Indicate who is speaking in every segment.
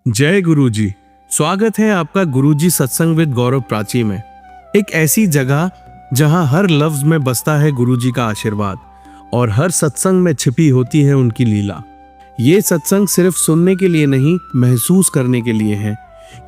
Speaker 1: जय गुरुजी। स्वागत है आपका गुरुजी सत्संग विद गौरव प्राची में। एक ऐसी जगह जहां हर लफ्ज में बसता है गुरुजी का आशीर्वाद और हर सत्संग में छिपी होती है उनकी लीला। ये सत्संग सिर्फ सुनने के लिए नहीं, महसूस करने के लिए है,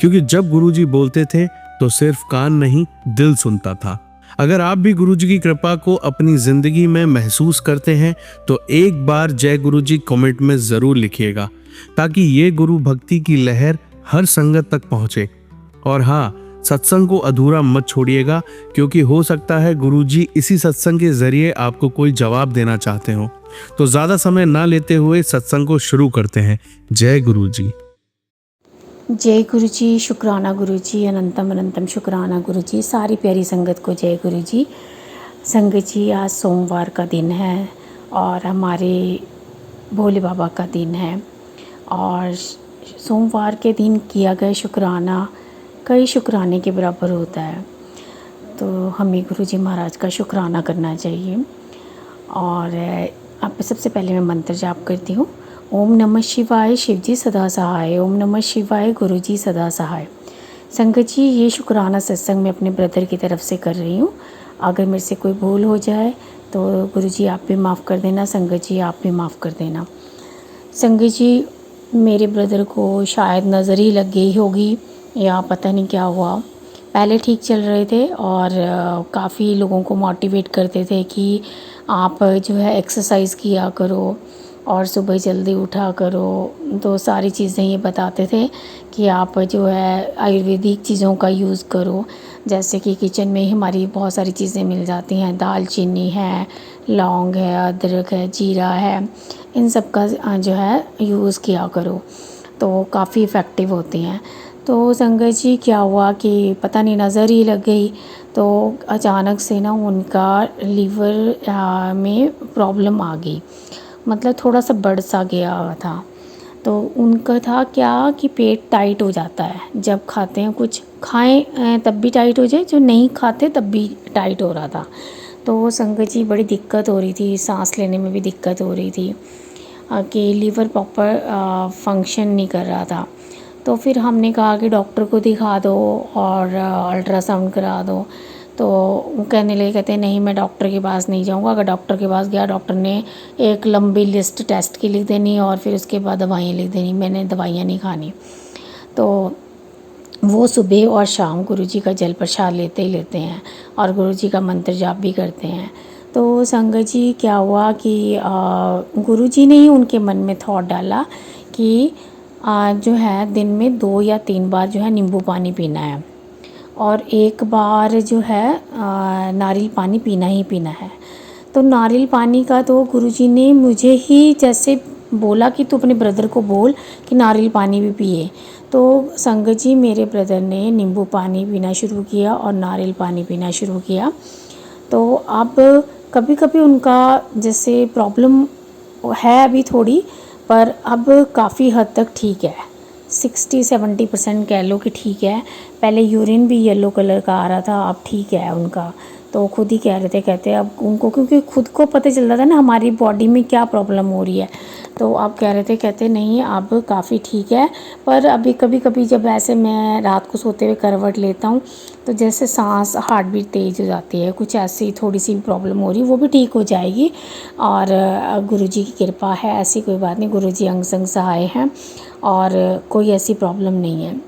Speaker 1: क्योंकि जब गुरुजी बोलते थे तो सिर्फ कान नहीं, दिल सुनता था। अगर आप भी गुरुजी की कृपा को अपनी जिंदगी में महसूस करते हैं तो एक बार जय गुरुजी कमेंट में जरूर लिखिएगा, ताकि ये गुरु भक्ति की लहर हर संगत तक पहुंचे। और हाँ, सत्संग को अधूरा मत छोड़िएगा, क्योंकि हो सकता है गुरुजी इसी सत्संग के जरिए आपको कोई जवाब देना चाहते हो। तो ज्यादा समय ना लेते हुए सत्संग को शुरू करते हैं। जय गुरुजी।
Speaker 2: जय गुरु जी, शुक्राना गुरु जी, अनंतम अनंतम शुक्राना गुरु जी। सारी प्यारी संगत को जय गुरु जी। संगत जी, आज सोमवार का दिन है और हमारे भोले बाबा का दिन है। और सोमवार के दिन किया गया शुक्राना कई शुक्राने के बराबर होता है, तो हमें गुरु जी महाराज का शुक्राना करना चाहिए। और अब सबसे पहले मैं मंत्र जाप करती हूँ। ओम नमः शिवाय, शिव जी सदा सहाय। ओम नमः शिवाय, गुरु जी सदा सहाय। संगत जी, ये शुक्राना सत्संग मैं अपने ब्रदर की तरफ से कर रही हूँ। अगर मेरे से कोई भूल हो जाए तो गुरु जी आप भी माफ़ कर देना, संगत जी आप भी माफ़ कर देना। संगत जी, मेरे ब्रदर को शायद नज़र ही लग गई होगी या पता नहीं क्या हुआ। पहले ठीक चल रहे थे और काफ़ी लोगों को मोटिवेट करते थे कि आप जो है एक्सरसाइज किया करो और सुबह जल्दी उठा करो। तो सारी चीज़ें ये बताते थे कि आप जो है आयुर्वेदिक चीज़ों का यूज़ करो, जैसे कि किचन में ही हमारी बहुत सारी चीज़ें मिल जाती हैं। दालचीनी है, लौंग है, अदरक है, जीरा है, इन सब का जो है यूज़ किया करो, तो काफ़ी इफ़ेक्टिव होती हैं। तो संगत जी, क्या हुआ कि पता नहीं नज़र ही लग गई, तो अचानक से ना उनका लीवर में प्रॉब्लम आ गई, मतलब थोड़ा सा बढ़ सा गया था। तो उनका था क्या कि पेट टाइट हो जाता है, जब खाते हैं कुछ खाएं तब भी टाइट हो जाए, जो नहीं खाते तब भी टाइट हो रहा था। तो संगत जी, बड़ी दिक्कत हो रही थी, सांस लेने में भी दिक्कत हो रही थी कि लीवर प्रॉपर फंक्शन नहीं कर रहा था। तो फिर हमने कहा कि डॉक्टर को दिखा दो और अल्ट्रासाउंड करा दो। तो वो कहने लगे, कहते नहीं मैं डॉक्टर के पास नहीं जाऊंगा। अगर डॉक्टर के पास गया, डॉक्टर ने एक लंबी लिस्ट टेस्ट की लिख देनी और फिर उसके बाद दवाइयाँ लिख देनी, मैंने दवाइयाँ नहीं खानी। तो वो सुबह और शाम गुरुजी का जल प्रसाद लेते ही लेते हैं और गुरुजी का मंत्र जाप भी करते हैं। तो संगत जी, क्या हुआ कि गुरुजी ने ही उनके मन में थॉट डाला कि जो है दिन में 2 या 3 बार जो है नींबू पानी पीना है और एक बार जो है नारियल पानी पीना ही पीना है। तो नारियल पानी का तो गुरुजी ने मुझे ही जैसे बोला कि तू अपने ब्रदर को बोल कि नारियल पानी भी पिए। तो संगत जी, मेरे ब्रदर ने नींबू पानी पीना शुरू किया और नारियल पानी पीना शुरू किया। तो अब कभी कभी उनका जैसे प्रॉब्लम है अभी थोड़ी, पर अब काफ़ी हद तक ठीक है, 60-70% कह लो कि ठीक है। पहले यूरिन भी येलो कलर का आ रहा था, अब ठीक है उनका। तो खुद ही कह रहे थे, कहते अब उनको क्योंकि खुद को पता चल रहा था ना हमारी बॉडी में क्या प्रॉब्लम हो रही है, तो अब कह रहे थे, कहते नहीं अब काफ़ी ठीक है। पर अभी कभी कभी जब ऐसे मैं रात को सोते हुए करवट लेता हूँ तो जैसे सांस हार्ट बीट तेज़ हो जाती है, कुछ ऐसी थोड़ी सी प्रॉब्लम हो रही है, वो भी ठीक हो जाएगी। और गुरुजी की कृपा है, ऐसी कोई बात नहीं, गुरुजी अंग संग सहाय हैं और कोई ऐसी प्रॉब्लम नहीं है।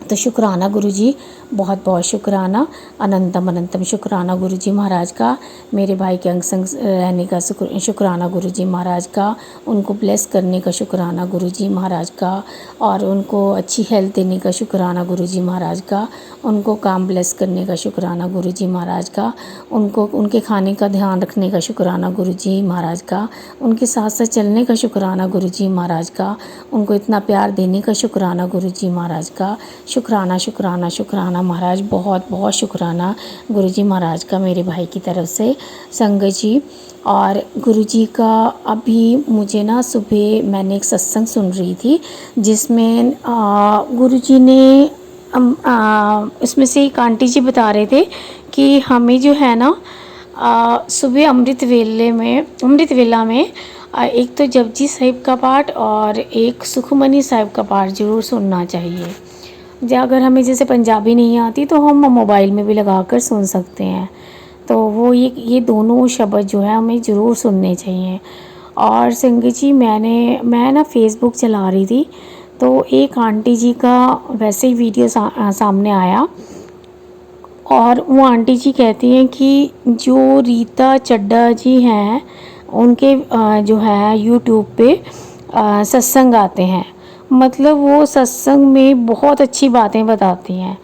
Speaker 2: तो शुक्राना गुरुजी, बहुत बहुत शुक्राना, अनंतम अनंतम शुक्राना गुरुजी महाराज का, मेरे भाई के अंग संग रहने का शुक्राना गुरुजी महाराज का, उनको ब्लेस करने का शुक्राना गुरुजी महाराज का, और उनको अच्छी हेल्थ देने का शुक्राना गुरुजी महाराज का, उनको काम ब्लेस करने का शुक्राना गुरुजी महाराज का, उनको उनके खाने का ध्यान रखने का शुक्राना गुरुजी महाराज का, उनके साथ साथ चलने का शुक्राना गुरुजी महाराज का, उनको इतना प्यार देने का शुक्राना गुरुजी महाराज का। शुक्राना शुक्राना शुक्राना महाराज, बहुत बहुत शुक्राना गुरुजी महाराज का मेरे भाई की तरफ से। संगत जी, और गुरुजी का अभी मुझे ना सुबह मैंने एक सत्संग सुन रही थी जिसमें गुरुजी ने इसमें से एक आंटी जी बता रहे थे कि हमें जो है ना सुबह अमृत वेला में एक तो जपजी साहिब का पाठ और एक सुखमनी साहिब का पाठ ज़रूर सुनना चाहिए। अगर हमें जैसे पंजाबी नहीं आती तो हम मोबाइल में भी लगा कर सुन सकते हैं। तो वो ये दोनों शब्द जो है हमें ज़रूर सुनने चाहिए। और संगत जी मैं ना फ़ेसबुक चला रही थी, तो एक आंटी जी का वैसे ही वीडियो सामने आया, और वो आंटी जी कहती हैं कि जो रीता चड्ढा जी हैं उनके जो है यूट्यूब पे सत्संग आते हैं। मतलब वो सत्संग में बहुत अच्छी बातें बताती हैं।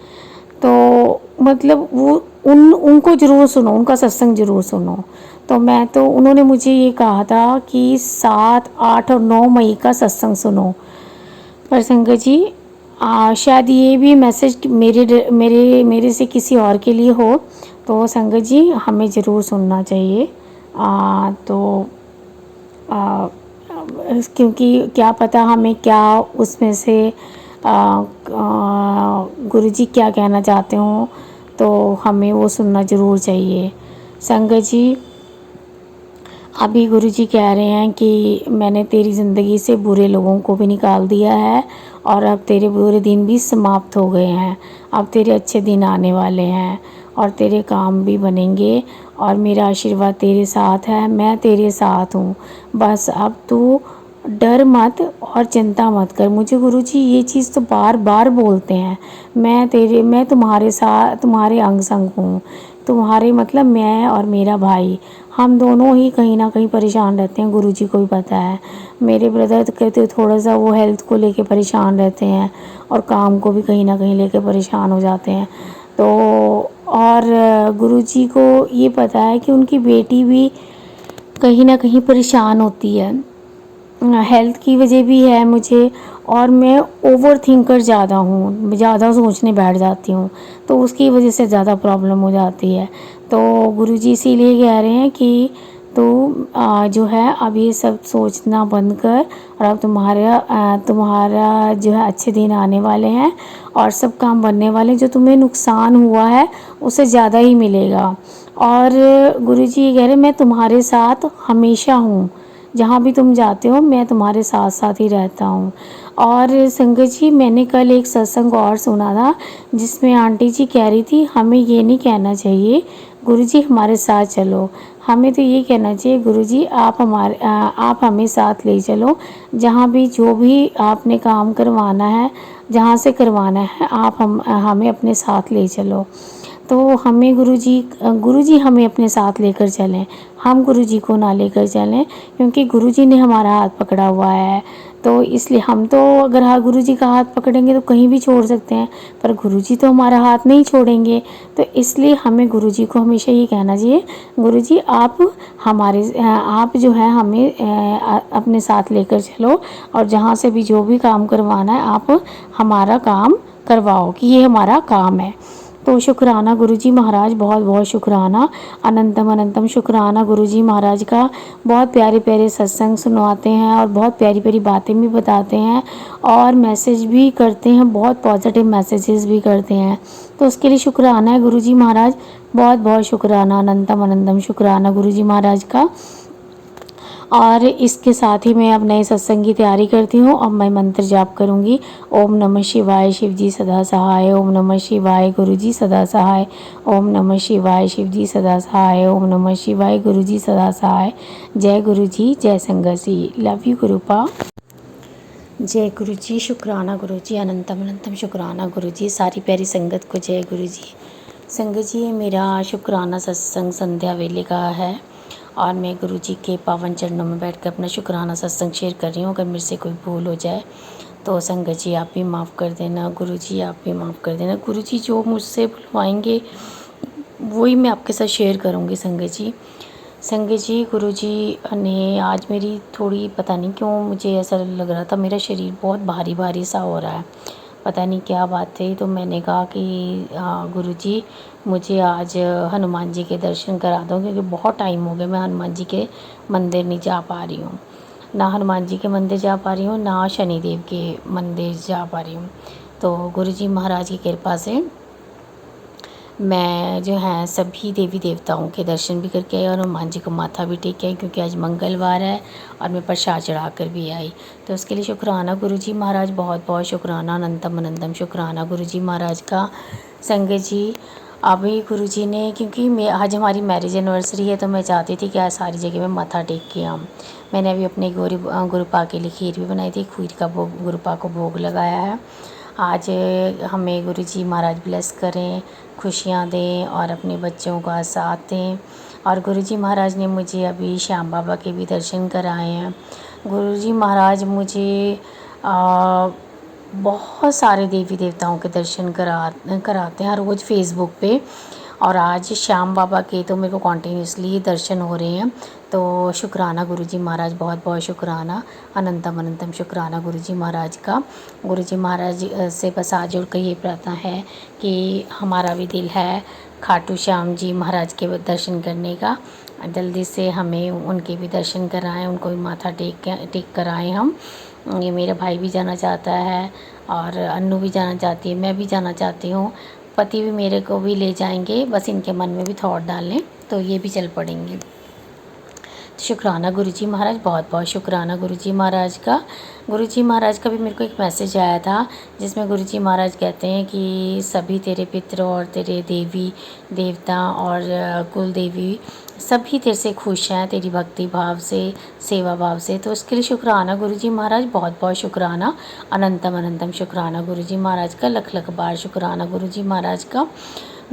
Speaker 2: तो मतलब वो उनको ज़रूर सुनो, उनका सत्संग ज़रूर सुनो। तो उन्होंने मुझे ये कहा था कि 7, 8 और 9 मई का सत्संग सुनो। पर संगत जी शायद ये भी मैसेज मेरे से किसी और के लिए हो। तो संगत जी हमें ज़रूर सुनना चाहिए। तो क्योंकि क्या पता हमें क्या उसमें से गुरुजी क्या कहना चाहते हों, तो हमें वो सुनना ज़रूर चाहिए। संगत जी अभी गुरुजी कह रहे हैं कि मैंने तेरी ज़िंदगी से बुरे लोगों को भी निकाल दिया है और अब तेरे बुरे दिन भी समाप्त हो गए हैं। अब तेरे अच्छे दिन आने वाले हैं और तेरे काम भी बनेंगे और मेरा आशीर्वाद तेरे साथ है, मैं तेरे साथ हूँ। बस अब तू डर मत और चिंता मत कर। मुझे गुरुजी ये चीज़ तो बार बार बोलते हैं, मैं तुम्हारे साथ, तुम्हारे अंग संग हूँ। तुम्हारे मतलब मैं और मेरा भाई, हम दोनों ही कहीं ना कहीं परेशान रहते हैं, गुरुजी को भी पता है। मेरे ब्रदर तो कहते थोड़ा सा वो हेल्थ को लेके परेशान रहते हैं और काम को भी कहीं ना कहीं लेके परेशान हो जाते हैं। तो और गुरुजी को ये पता है कि उनकी बेटी भी कहीं ना कहीं परेशान होती है, हेल्थ की वजह भी है मुझे। और मैं ओवर थिंकर ज़्यादा हूँ, ज़्यादा सोचने बैठ जाती हूँ, तो उसकी वजह से ज़्यादा प्रॉब्लम हो जाती है। तो गुरुजी इसीलिए कह रहे हैं कि तू जो है अब ये सब सोचना बंद कर और अब तुम्हारा जो है अच्छे दिन आने वाले हैं और सब काम बनने वाले। जो तुम्हें नुकसान हुआ है उससे ज़्यादा ही मिलेगा। और गुरुजी ये कह रहे हैं मैं तुम्हारे साथ हमेशा हूँ, जहाँ भी तुम जाते हो मैं तुम्हारे साथ साथ ही रहता हूँ। और संगत जी मैंने कल एक सत्संग और सुना था जिसमें आंटी जी कह रही थी हमें ये नहीं कहना चाहिए गुरुजी हमारे साथ चलो, हमें तो ये कहना चाहिए गुरुजी आप हमें साथ ले चलो। जहाँ भी जो भी आपने काम करवाना है, जहाँ से करवाना है, आप हमें अपने साथ ले चलो। तो हमें गुरुजी हमें अपने साथ लेकर चलें, हम गुरुजी को ना लेकर चलें, क्योंकि गुरुजी ने हमारा हाथ पकड़ा हुआ है। तो इसलिए हम तो अगर गुरुजी का हाथ पकड़ेंगे तो कहीं भी छोड़ सकते हैं, पर गुरुजी तो हमारा हाथ नहीं छोड़ेंगे। तो इसलिए हमें गुरुजी को हमेशा ये कहना चाहिए गुरुजी आप जो है हमें अपने साथ लेकर चलो और जहाँ से भी जो भी काम करवाना है आप हमारा काम करवाओ, कि ये हमारा काम है। तो शुक्राना गुरुजी महाराज, बहुत बहुत शुक्राना, अनंतम अनंतम शुक्राना गुरुजी महाराज का। बहुत प्यारे प्यारे सत्संग सुनवाते हैं और बहुत प्यारी प्यारी बातें भी बताते हैं और मैसेज भी करते हैं, बहुत पॉजिटिव मैसेजेस भी करते हैं। तो उसके लिए शुक्राना है गुरुजी महाराज, बहुत बहुत शुक्राना, अनंतम अनंतम शुक्राना गुरुजी महाराज का। और इसके साथ ही मैं अब नए सत्संग की तैयारी करती हूँ। अब मैं मंत्र जाप करूँगी। ओम नमः शिवाय, शिव जी सदा सहाय। ओम नमः शिवाय, गुरु जी सदा सहाय। ओम नमः शिवाय, शिव जी सदा सहाय। ओम नमः शिवाय, गुरु जी सदा सहाय। जय गुरु जी, जय संगत जी। Love you गुरुपा। जय गुरु जी, शुक्राना गुरु जी, अनंतम अनंतम शुक्राना गुरु जी। सारी प्यारी संगत को जय गुरु जी। संगत जी ये मेरा शुक्राना सत्संग संध्या वेले का है और मैं गुरुजी के पावन चरणों में बैठकर अपना शुक्राना सत्संग शेयर कर रही हूँ। अगर मेरे से कोई भूल हो जाए तो संगत जी आप भी माफ़ कर देना, गुरुजी आप भी माफ़ कर देना। गुरुजी जो मुझसे बुलवाएंगे वही मैं आपके साथ शेयर करूँगी। संगत जी गुरुजी ने आज मेरी थोड़ी, पता नहीं क्यों मुझे ऐसा लग रहा था मेरा शरीर बहुत भारी भारी सा हो रहा है, पता नहीं क्या बात थी। तो मैंने कहा कि गुरुजी मुझे आज हनुमान जी के दर्शन करा दो, क्योंकि बहुत टाइम हो गया मैं हनुमान जी के मंदिर नहीं जा पा रही हूँ, ना हनुमान जी के मंदिर जा पा रही हूँ, ना शनिदेव के मंदिर जा पा रही हूँ। तो गुरुजी महाराज की कृपा से मैं जो है सभी देवी देवताओं के दर्शन भी करके आई और हनुमान जी को माथा भी टेक के आई, क्योंकि आज मंगलवार है और मैं प्रसाद चढ़ा कर भी आई। तो उसके लिए शुक्राना गुरुजी महाराज, बहुत बहुत शुक्राना, अनंतम अनंतम शुक्राना गुरुजी महाराज का। संगत जी, अभी गुरुजी ने, क्योंकि मैं आज हमारी मैरिज एनिवर्सरी है, तो मैं चाहती थी कि आज सारी जगह में मत्था टेक के आऊँ। मैंने अभी अपने गुरुपा के लिए खीर भी बनाई थी, खीर का भोग गुरुपा को भोग लगाया है। आज हमें गुरुजी महाराज ब्लेस करें, खुशियाँ दें और अपने बच्चों का साथ दें। और गुरुजी महाराज ने मुझे अभी श्याम बाबा के भी दर्शन कराए हैं। गुरुजी महाराज मुझे बहुत सारे देवी देवताओं के दर्शन कराते हैं हर रोज़ फेसबुक पे, और आज श्याम बाबा के तो मेरे को कॉन्टीन्यूसली दर्शन हो रहे हैं। तो शुक्राना गुरुजी महाराज, बहुत बहुत शुक्राना, अनंतम अनंतम शुक्राना गुरुजी महाराज का। गुरुजी महाराज से बस आज जोड़ कर ये प्रार्थना है कि हमारा भी दिल है खाटू श्याम जी महाराज के दर्शन करने का, जल्दी से हमें उनके भी दर्शन कराएं, उनको भी माथा टेक कराएं हम। ये मेरा भाई भी जाना चाहता है और अन्नू भी जाना चाहती है, मैं भी जाना चाहती हूँ, पति भी मेरे को भी ले जाएंगे, बस इनके मन में भी थॉट डालें तो ये भी चल पड़ेंगे। शुक्राना गुरुजी महाराज, बहुत बहुत शुक्राना गुरुजी महाराज का। गुरुजी महाराज का भी मेरे को एक मैसेज आया था, जिसमें गुरुजी महाराज कहते हैं कि सभी तेरे पितरों और तेरे देवी देवता और कुल देवी सभी तेरे से खुश हैं, तेरी भक्ति भाव से, सेवा भाव से। तो उसके लिए शुक्राना गुरुजी महाराज, बहुत बहुत शुक्राना, अनंतम अनंतम शुक्राना गुरुजी महाराज का, लख लख बार शुक्राना गुरुजी महाराज का।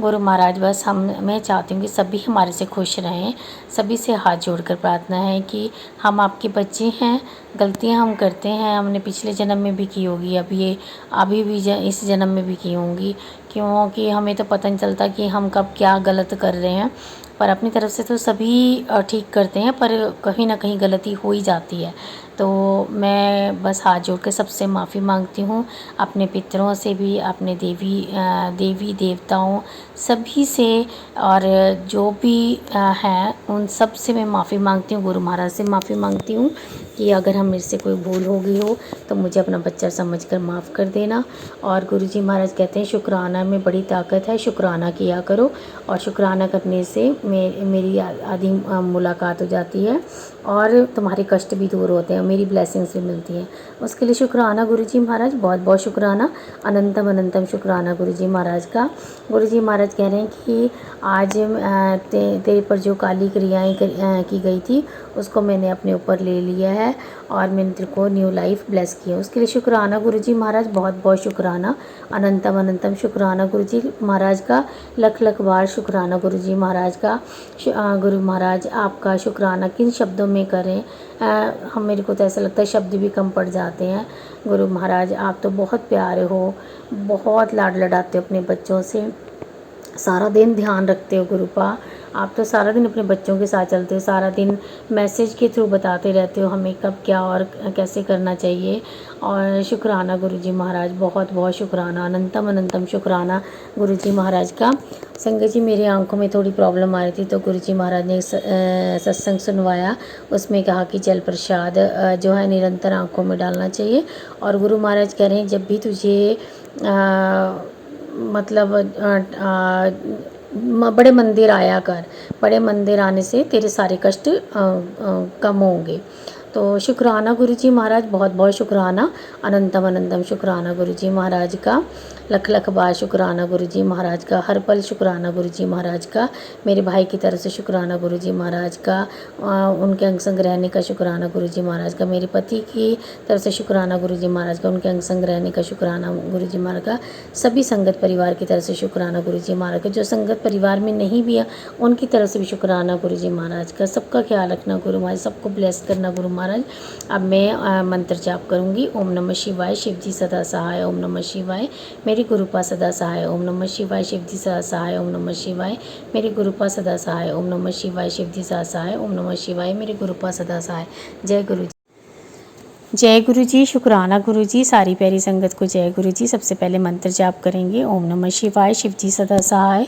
Speaker 2: गुरु महाराज, बस मैं चाहती हूँ कि सभी हमारे से खुश रहें। सभी से हाथ जोड़कर प्रार्थना है कि हम आपके बच्चे हैं, गलतियाँ हम करते हैं, हमने पिछले जन्म में भी की होगी, अभी भी इस जन्म में भी की होंगी, क्योंकि हमें तो पता नहीं चलता कि हम कब क्या गलत कर रहे हैं। पर अपनी तरफ से तो सभी ठीक करते हैं, पर कहीं ना कहीं गलती हो ही जाती है। तो मैं बस हाथ जोड़ के सबसे माफ़ी मांगती हूँ, अपने पितरों से भी, अपने देवी देवताओं सभी से, और जो भी हैं उन सब से मैं माफ़ी मांगती हूँ। गुरु महाराज से माफ़ी मांगती हूँ कि अगर हम मेरे से कोई भूल हो गई हो तो मुझे अपना बच्चा समझकर माफ़ कर देना। और गुरुजी महाराज कहते हैं शुक्राना में बड़ी ताकत है, शुक्राना किया करो, और शुक्राना करने से मेरी आधी मुलाकात हो जाती है और तुम्हारे कष्ट भी दूर होते हैं, मेरी ब्लेसिंग्स भी मिलती हैं। उसके लिए शुक्राना गुरुजी महाराज, बहुत बहुत शुक्राना, अनंतम अनंतम शुक्राना गुरुजी महाराज का। गुरुजी महाराज कह रहे हैं कि आज तेरे पर जो काली क्रियाएं की गई थी उसको मैंने अपने ऊपर ले लिया है और मैंने तेरे को न्यू लाइफ ब्लेस किया। उसके लिए शुक्राना गुरुजी महाराज, बहुत बहुत शुक्राना, अनंतम अनंतम शुक्राना गुरुजी महाराज का, लख लख बार शुक्राना गुरुजी महाराज का। गुरु महाराज, आपका शुक्राना किन शब्दों में करें, मेरे को तो ऐसा लगता है शब्द भी कम पड़ जाते हैं। गुरु महाराज, आप तो बहुत प्यारे हो, बहुत लाड लडाते हो अपने बच्चों से, सारा दिन ध्यान रखते हो गुरुपा, आप तो सारा दिन अपने बच्चों के साथ चलते हो, सारा दिन मैसेज के थ्रू बताते रहते हो हमें कब क्या और कैसे करना चाहिए। और शुक्राना गुरुजी महाराज, बहुत बहुत शुक्राना, अनंतम अनंतम शुक्राना गुरुजी महाराज का। संगत जी, मेरी आंखों में थोड़ी प्रॉब्लम आ रही थी, तो गुरुजी महाराज ने सत्संग सुनवाया, उसमें कहा कि जल प्रसाद जो है निरंतर आंखों में डालना चाहिए। और गुरु महाराज कह रहे हैं जब भी तुझे मतलब बड़े मंदिर आया कर, बड़े मंदिर आने से तेरे सारे कष्ट कम होंगे। तो शुक्राना गुरुजी महाराज, बहुत बहुत शुक्राना, अनंतम अनंतम शुक्राना गुरुजी महाराज का, लख लख बार शुक्राना गुरुजी महाराज का, हर पल शुक्राना गुरुजी महाराज का, मेरे भाई की तरफ से शुक्राना गुरुजी महाराज का, उनके अंग संग रहने का शुक्राना गुरुजी महाराज का, मेरे पति की तरफ से शुक्राना गुरुजी महाराज का, उनके अंग संग रहने का शुक्राना गुरुजी महाराज का, सभी संगत परिवार की तरफ से शुक्राना गुरुजी महाराज का, जो संगत परिवार में नहीं भी है उनकी तरफ से भी शुक्राना गुरुजी महाराज का। सबका ख्याल रखना गुरु महाराज, सबको ब्लेस करना गुरु महाराज। अब मैं मंत्र जाप करूंगी, ओम नमः शिवाय, शिव जी सदा सहाय, ओम नमः शिवाय, मेरी गुरुपा सदा सहाय, ओम नमः शिवाय, शिव जी सदा सहाय, ओम नमः शिवाय, मेरी गुरुपा सदा सहाय, ओम नमः शिवाय, शिव जी सदा सहाय, ओम नमः शिवाय, मेरी गुरुपा सदा सहाय। जय गुरु जी, जय गुरु जी, शुक्राना गुरु जी, सारी प्यारी संगत को जय गुरु जी। सबसे पहले मंत्र जाप करेंगे, ओम नमः शिवाय, शिव जी सदा सहाय,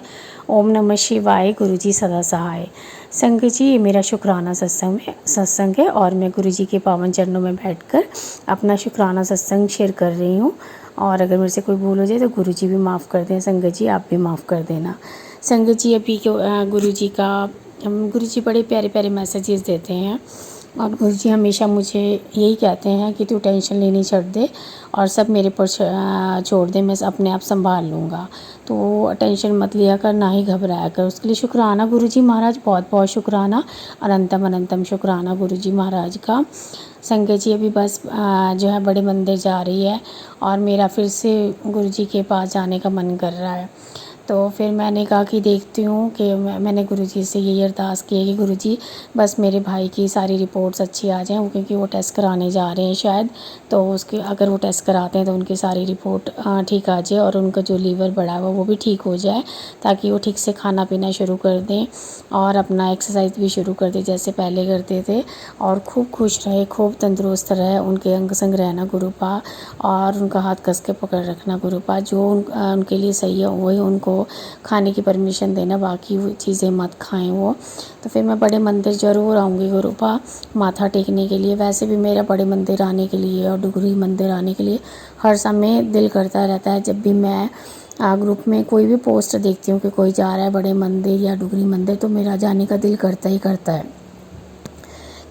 Speaker 2: ओम नमः शिवाय, गुरु जी सदा सहाय। संगत जी, ये मेरा शुक्राना सत्संग है और मैं गुरु जी के पावन चरणों में बैठकर अपना शुक्राना सत्संग शेयर कर रही हूँ। और अगर मेरे से कोई भूल हो जाए तो गुरु जी भी माफ़ कर दें, संगत जी आप भी माफ़ कर देना। संगत जी अभी गुरु जी का गुरु जी बड़े प्यारे प्यारे मैसेजेस देते हैं और गुरु जी हमेशा मुझे यही कहते हैं कि तू टेंशन लेनी छोड़ दे और सब मेरे पर छोड़ दे, मैं अपने आप संभाल लूँगा। तो टेंशन मत लिया कर, ना ही घबराया कर। उसके लिए शुक्राना गुरु जी महाराज, बहुत बहुत शुक्राना, अनंतम अनंतम शुक्राना गुरु जी महाराज का। संगत जी अभी बस जो है बड़े मंदिर जा रही है और मेरा फिर से गुरु जी के पास जाने का मन कर रहा है। तो फिर मैंने कहा कि देखती हूँ कि मैंने गुरुजी से यही अरदास की है कि गुरुजी बस मेरे भाई की सारी रिपोर्ट्स अच्छी आ जाएं, क्योंकि वो टेस्ट कराने जा रहे हैं शायद, तो उसके अगर वो टेस्ट कराते हैं तो उनकी सारी रिपोर्ट ठीक आ जाए और उनका जो लीवर बढ़ा हुआ वो भी ठीक हो जाए, ताकि वो ठीक से खाना पीना शुरू कर दें और अपना एक्सरसाइज भी शुरू कर दें जैसे पहले करते थे, और खूब खुश रहे, खूब तंदुरुस्त रहे, उनके अंग संग रहना गुरुपा, और उनका हाथ कस के पकड़ रखना गुरुपा। जो उनके लिए सही है वही उनको खाने की परमिशन देना, बाकी वो चीज़ें मत खाएं वो। तो फिर मैं बड़े मंदिर ज़रूर आऊँगी गुरुपा माथा टेकने के लिए। वैसे भी मेरा बड़े मंदिर आने के लिए और डुगरी मंदिर आने के लिए हर समय दिल करता रहता है। जब भी मैं ग्रुप में कोई भी पोस्ट देखती हूँ कि कोई जा रहा है बड़े मंदिर या डुगरी मंदिर, तो मेरा जाने का दिल करता ही करता है,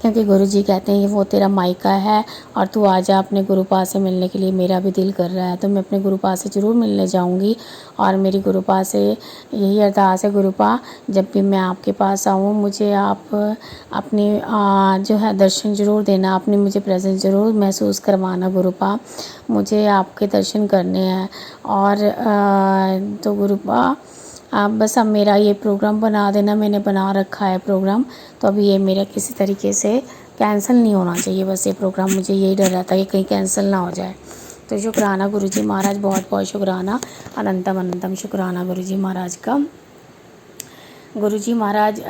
Speaker 2: क्योंकि गुरुजी कहते हैं ये वो तेरा मायका है और तू आ जा अपने गुरुपा से मिलने के लिए। मेरा भी दिल कर रहा है, तो मैं अपने गुरुपा से ज़रूर मिलने जाऊंगी। और मेरी गुरुपा से यही अरदास है, गुरुपा जब भी मैं आपके पास आऊँ मुझे आप अपने जो है दर्शन ज़रूर देना, अपनी मुझे प्रेजेंस ज़रूर महसूस करवाना गुरुपा, मुझे आपके दर्शन करने हैं। और तो गुरुपा आप बस अब मेरा ये प्रोग्राम बना देना, मैंने बना रखा है प्रोग्राम, तो अभी ये मेरा किसी तरीके से कैंसिल नहीं होना चाहिए। बस ये प्रोग्राम मुझे यही डर रहता है कि कहीं कैंसिल ना हो जाए। तो शुक्राना गुरुजी महाराज, बहुत बहुत शुक्राना, अनंतम अनंतम शुक्राना गुरुजी महाराज का। गुरुजी महाराज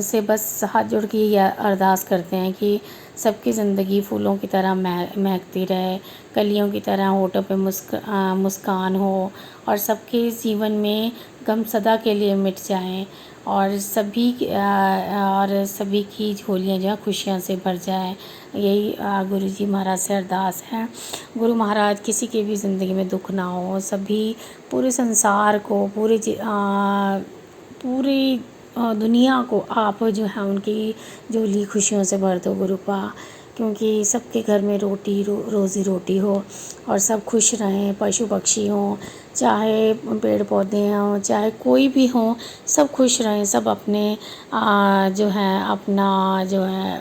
Speaker 2: से बस हाथ जोड़ के ये अरदास करते हैं कि सबकी ज़िंदगी फूलों की तरह महकती रहे, कलियों की तरह होठों पे मुस्कान हो, और सबके जीवन में गम सदा के लिए मिट जाएं, और सभी की झोलियाँ जो है खुशियों से भर जाएं। यही गुरुजी महाराज से अरदास है। गुरु महाराज किसी की भी ज़िंदगी में दुख ना हो, सभी पूरे संसार को पूरी दुनिया को आप जो है उनकी झोली खुशियों से भर दो गुरुपा, क्योंकि सबके घर में रोज़ी रोटी हो और सब खुश रहें, पशु पक्षी हों, चाहे पेड़ पौधे हों, चाहे कोई भी हों, सब खुश रहें, सब अपने जो है अपना जो है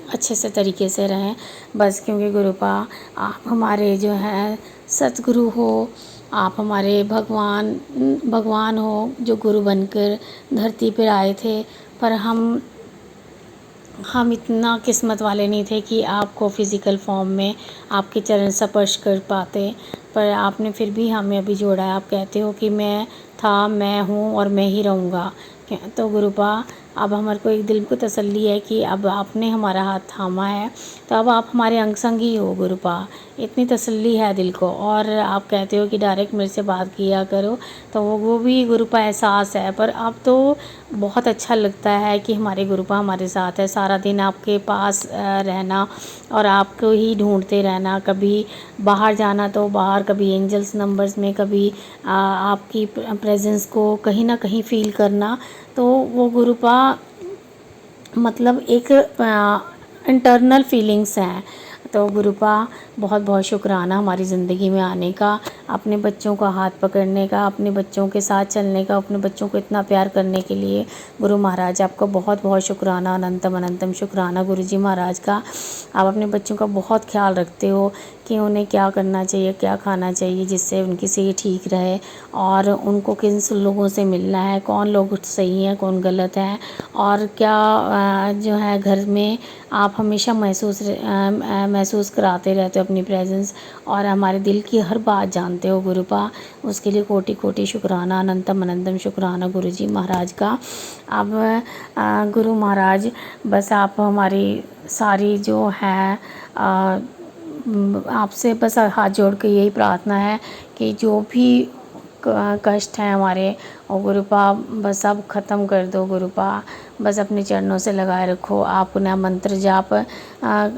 Speaker 2: अच्छे से तरीके से रहें बस। क्योंकि गुरुपा आप हमारे जो है सतगुरु हो, आप हमारे भगवान हो, जो गुरु बनकर धरती पर आए थे, पर हम इतना किस्मत वाले नहीं थे कि आपको फ़िज़िकल फॉर्म में आपके चरण स्पर्श कर पाते, पर आपने फिर भी हमें अभी जोड़ा है। आप कहते हो कि मैं हूँ और मैं ही रहूँगा। तो गुरुपा अब हमारे को एक दिल को तसल्ली है कि अब आपने हमारा हाथ थामा है, तो अब आप हमारे अंग संग ही हो गुरुपा, इतनी तसल्ली है दिल को। और आप कहते हो कि डायरेक्ट मेरे से बात किया करो, तो वो भी गुरुपा एहसास है, पर अब तो बहुत अच्छा लगता है कि हमारे गुरुपा हमारे साथ है। सारा दिन आपके पास रहना और आपको ही ढूंढते रहना, कभी बाहर जाना तो बाहर, कभी एंजल्स नंबर्स में, कभी आपकी प्रेजेंस को कहीं ना कहीं फील करना, तो वो गुरुपा मतलब एक इंटरनल फीलिंग्स हैं। तो गुरुपा बहुत बहुत शुक्राना हमारी ज़िंदगी में आने का, अपने बच्चों का हाथ पकड़ने का, अपने बच्चों के साथ चलने का, अपने बच्चों को इतना प्यार करने के लिए गुरु महाराज आपका बहुत बहुत शुक्राना, अनंतम अनंतम शुक्राना गुरुजी महाराज का। आप अपने बच्चों का बहुत ख्याल रखते हो कि उन्हें क्या करना चाहिए, क्या खाना चाहिए, जिससे उनकी सेहत ठीक रहे, और उनको किन लोगों से मिलना है, कौन लोग सही हैं कौन गलत हैं, और क्या जो है घर में आप हमेशा महसूस कराते रहते हो अपनी प्रेजेंस, और हमारे दिल की हर बात जानते हो गुरुपा। उसके लिए कोटि कोटि शुक्राना, अनंतम अनंतम शुक्राना गुरुजी महाराज का। अब गुरु महाराज बस आप हमारी सारी जो है आपसे बस हाथ जोड़ के यही प्रार्थना है कि जो भी कष्ट हैं हमारे, और गुरुपा बस अब ख़त्म कर दो गुरुपा, बस अपने चरणों से लगाए रखो। आप ना मंत्र जाप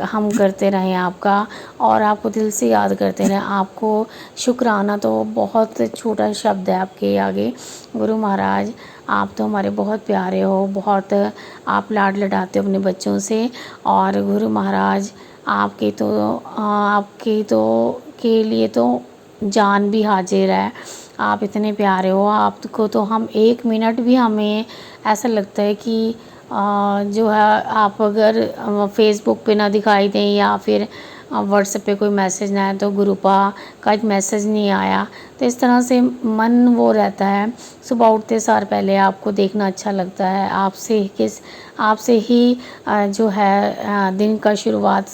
Speaker 2: हम करते रहें आपका, और आपको दिल से याद करते रहें। आपको शुक्राना तो बहुत छोटा शब्द है आपके आगे। गुरु महाराज आप तो हमारे बहुत प्यारे हो, बहुत आप लाड लडाते हो अपने बच्चों से। और गुरु महाराज आपके तो के लिए तो जान भी हाजिर है। आप इतने प्यारे हो, आपको तो हम 1 मिनट भी हमें ऐसा लगता है कि जो है आप अगर फेसबुक पे ना दिखाई दें या फिर व्हाट्सएप पे कोई मैसेज ना आए, तो गुरुपा का एक मैसेज नहीं आया, तो इस तरह से मन वो रहता है। सुबह उठते सार पहले आपको देखना अच्छा लगता है। आपसे ही जो है दिन का शुरुआत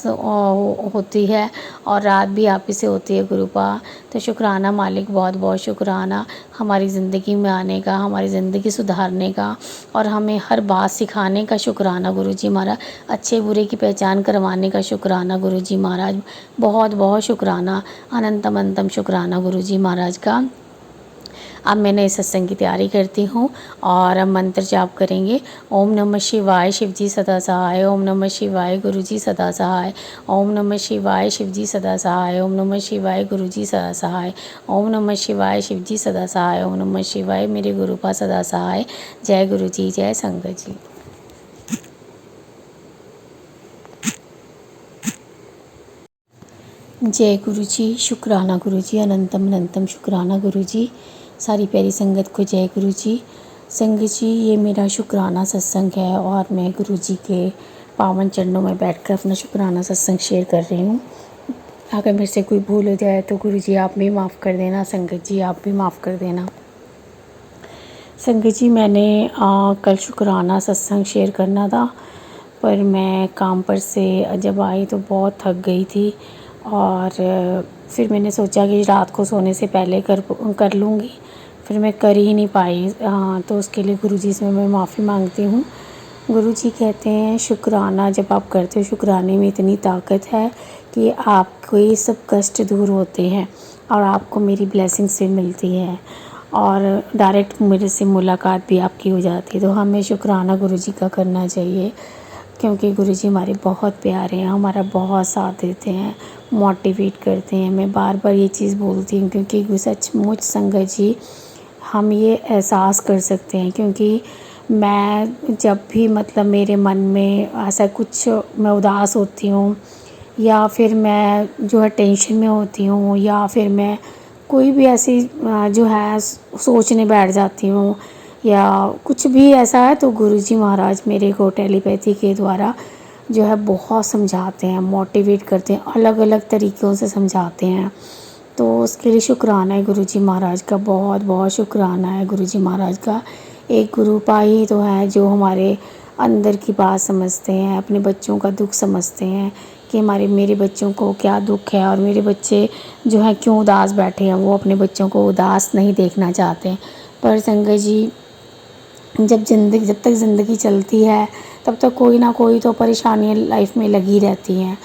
Speaker 2: होती है, और रात भी आप ही से होती है गुरुपा। तो शुक्राना मालिक, बहुत बहुत शुक्राना हमारी ज़िंदगी में आने का, हमारी ज़िंदगी सुधारने का, और हमें हर बात सिखाने का शुक्राना गुरुजी महाराज। अच्छे बुरे की पहचान करवाने का शुक्राना गुरुजी महाराज, बहुत बहुत शुक्राना, अनंतम अनंतम शुक्राना गुरुजी महाराज का। अब मैं नए सत्संग की तैयारी करती हूँ, और अब मंत्र जाप करेंगे। ओम नमः शिवाय, शिवजी सदा सहाय। ओम नमः शिवाय, गुरुजी सदा सहाय। ओम नमः शिवाय, शिवजी सदा सहाय। ओम नमः शिवाय, गुरुजी सदा सहाय। ओम नमः शिवाय, शिवजी सदा सहाय। ओम नमः शिवाय, मेरे गुरुपा सदा सहाय। जय गुरु जी, जय संगत जी। जय गुरु जी, शुक्राना गुरु जी, अनंतम अनंतम शुक्राना गुरु जी। सारी प्यारी संगत को जय गुरु जी। संगत जी, ये मेरा शुक्राना सत्संग है, और मैं गुरु जी के पावन चरणों में बैठकर अपना शुक्राना सत्संग शेयर कर रही हूँ। अगर मेरे से कोई भूल हो जाए तो गुरु जी आप भी माफ़ कर देना, संगत जी आप भी माफ़ कर देना। संगत जी, मैंने कल शुक्राना सत्संग शेयर करना था, पर मैं काम पर से जब आई तो बहुत थक गई थी, और फिर मैंने सोचा कि रात को सोने से पहले कर लूँगी, फिर मैं कर ही नहीं पाई। तो उसके लिए गुरुजी से मैं माफ़ी मांगती हूँ। गुरुजी कहते हैं शुक्राना जब आप करते हो, शुक्राने में इतनी ताकत है कि आपके सब कष्ट दूर होते हैं, और आपको मेरी ब्लेसिंग से मिलती है, और डायरेक्ट मेरे से मुलाकात भी आपकी हो जाती है। तो हमें शुक्राना गुरुजी का करना चाहिए, क्योंकि गुरुजी हमारे बहुत प्यारे हैं, हमारा बहुत साथ देते हैं, मोटिवेट करते हैं। मैं बार बार ये चीज़ बोलती हूँ, क्योंकि सचमुच संगत जी हम ये एहसास कर सकते हैं, क्योंकि मैं जब भी मतलब मेरे मन में ऐसा कुछ, मैं उदास होती हूँ, या फिर मैं जो है टेंशन में होती हूँ, या फिर मैं कोई भी ऐसी जो है सोचने बैठ जाती हूँ, या कुछ भी ऐसा है, तो गुरुजी महाराज मेरे को टेलीपैथी के द्वारा जो है बहुत समझाते हैं, मोटिवेट करते हैं, अलग अलग तरीक़ों से समझाते हैं। तो उसके लिए शुक्राना है गुरुजी महाराज का, बहुत बहुत शुक्राना है गुरुजी महाराज का। एक गुरुपा ही तो है जो हमारे अंदर की बात समझते हैं, अपने बच्चों का दुख समझते हैं कि मेरे बच्चों को क्या दुख है, और मेरे बच्चे जो है क्यों उदास बैठे हैं। वो अपने बच्चों को उदास नहीं देखना चाहते। पर संगत जी, जब तक ज़िंदगी चलती है तब तक कोई ना कोई तो परेशानियाँ लाइफ में लगी रहती हैं।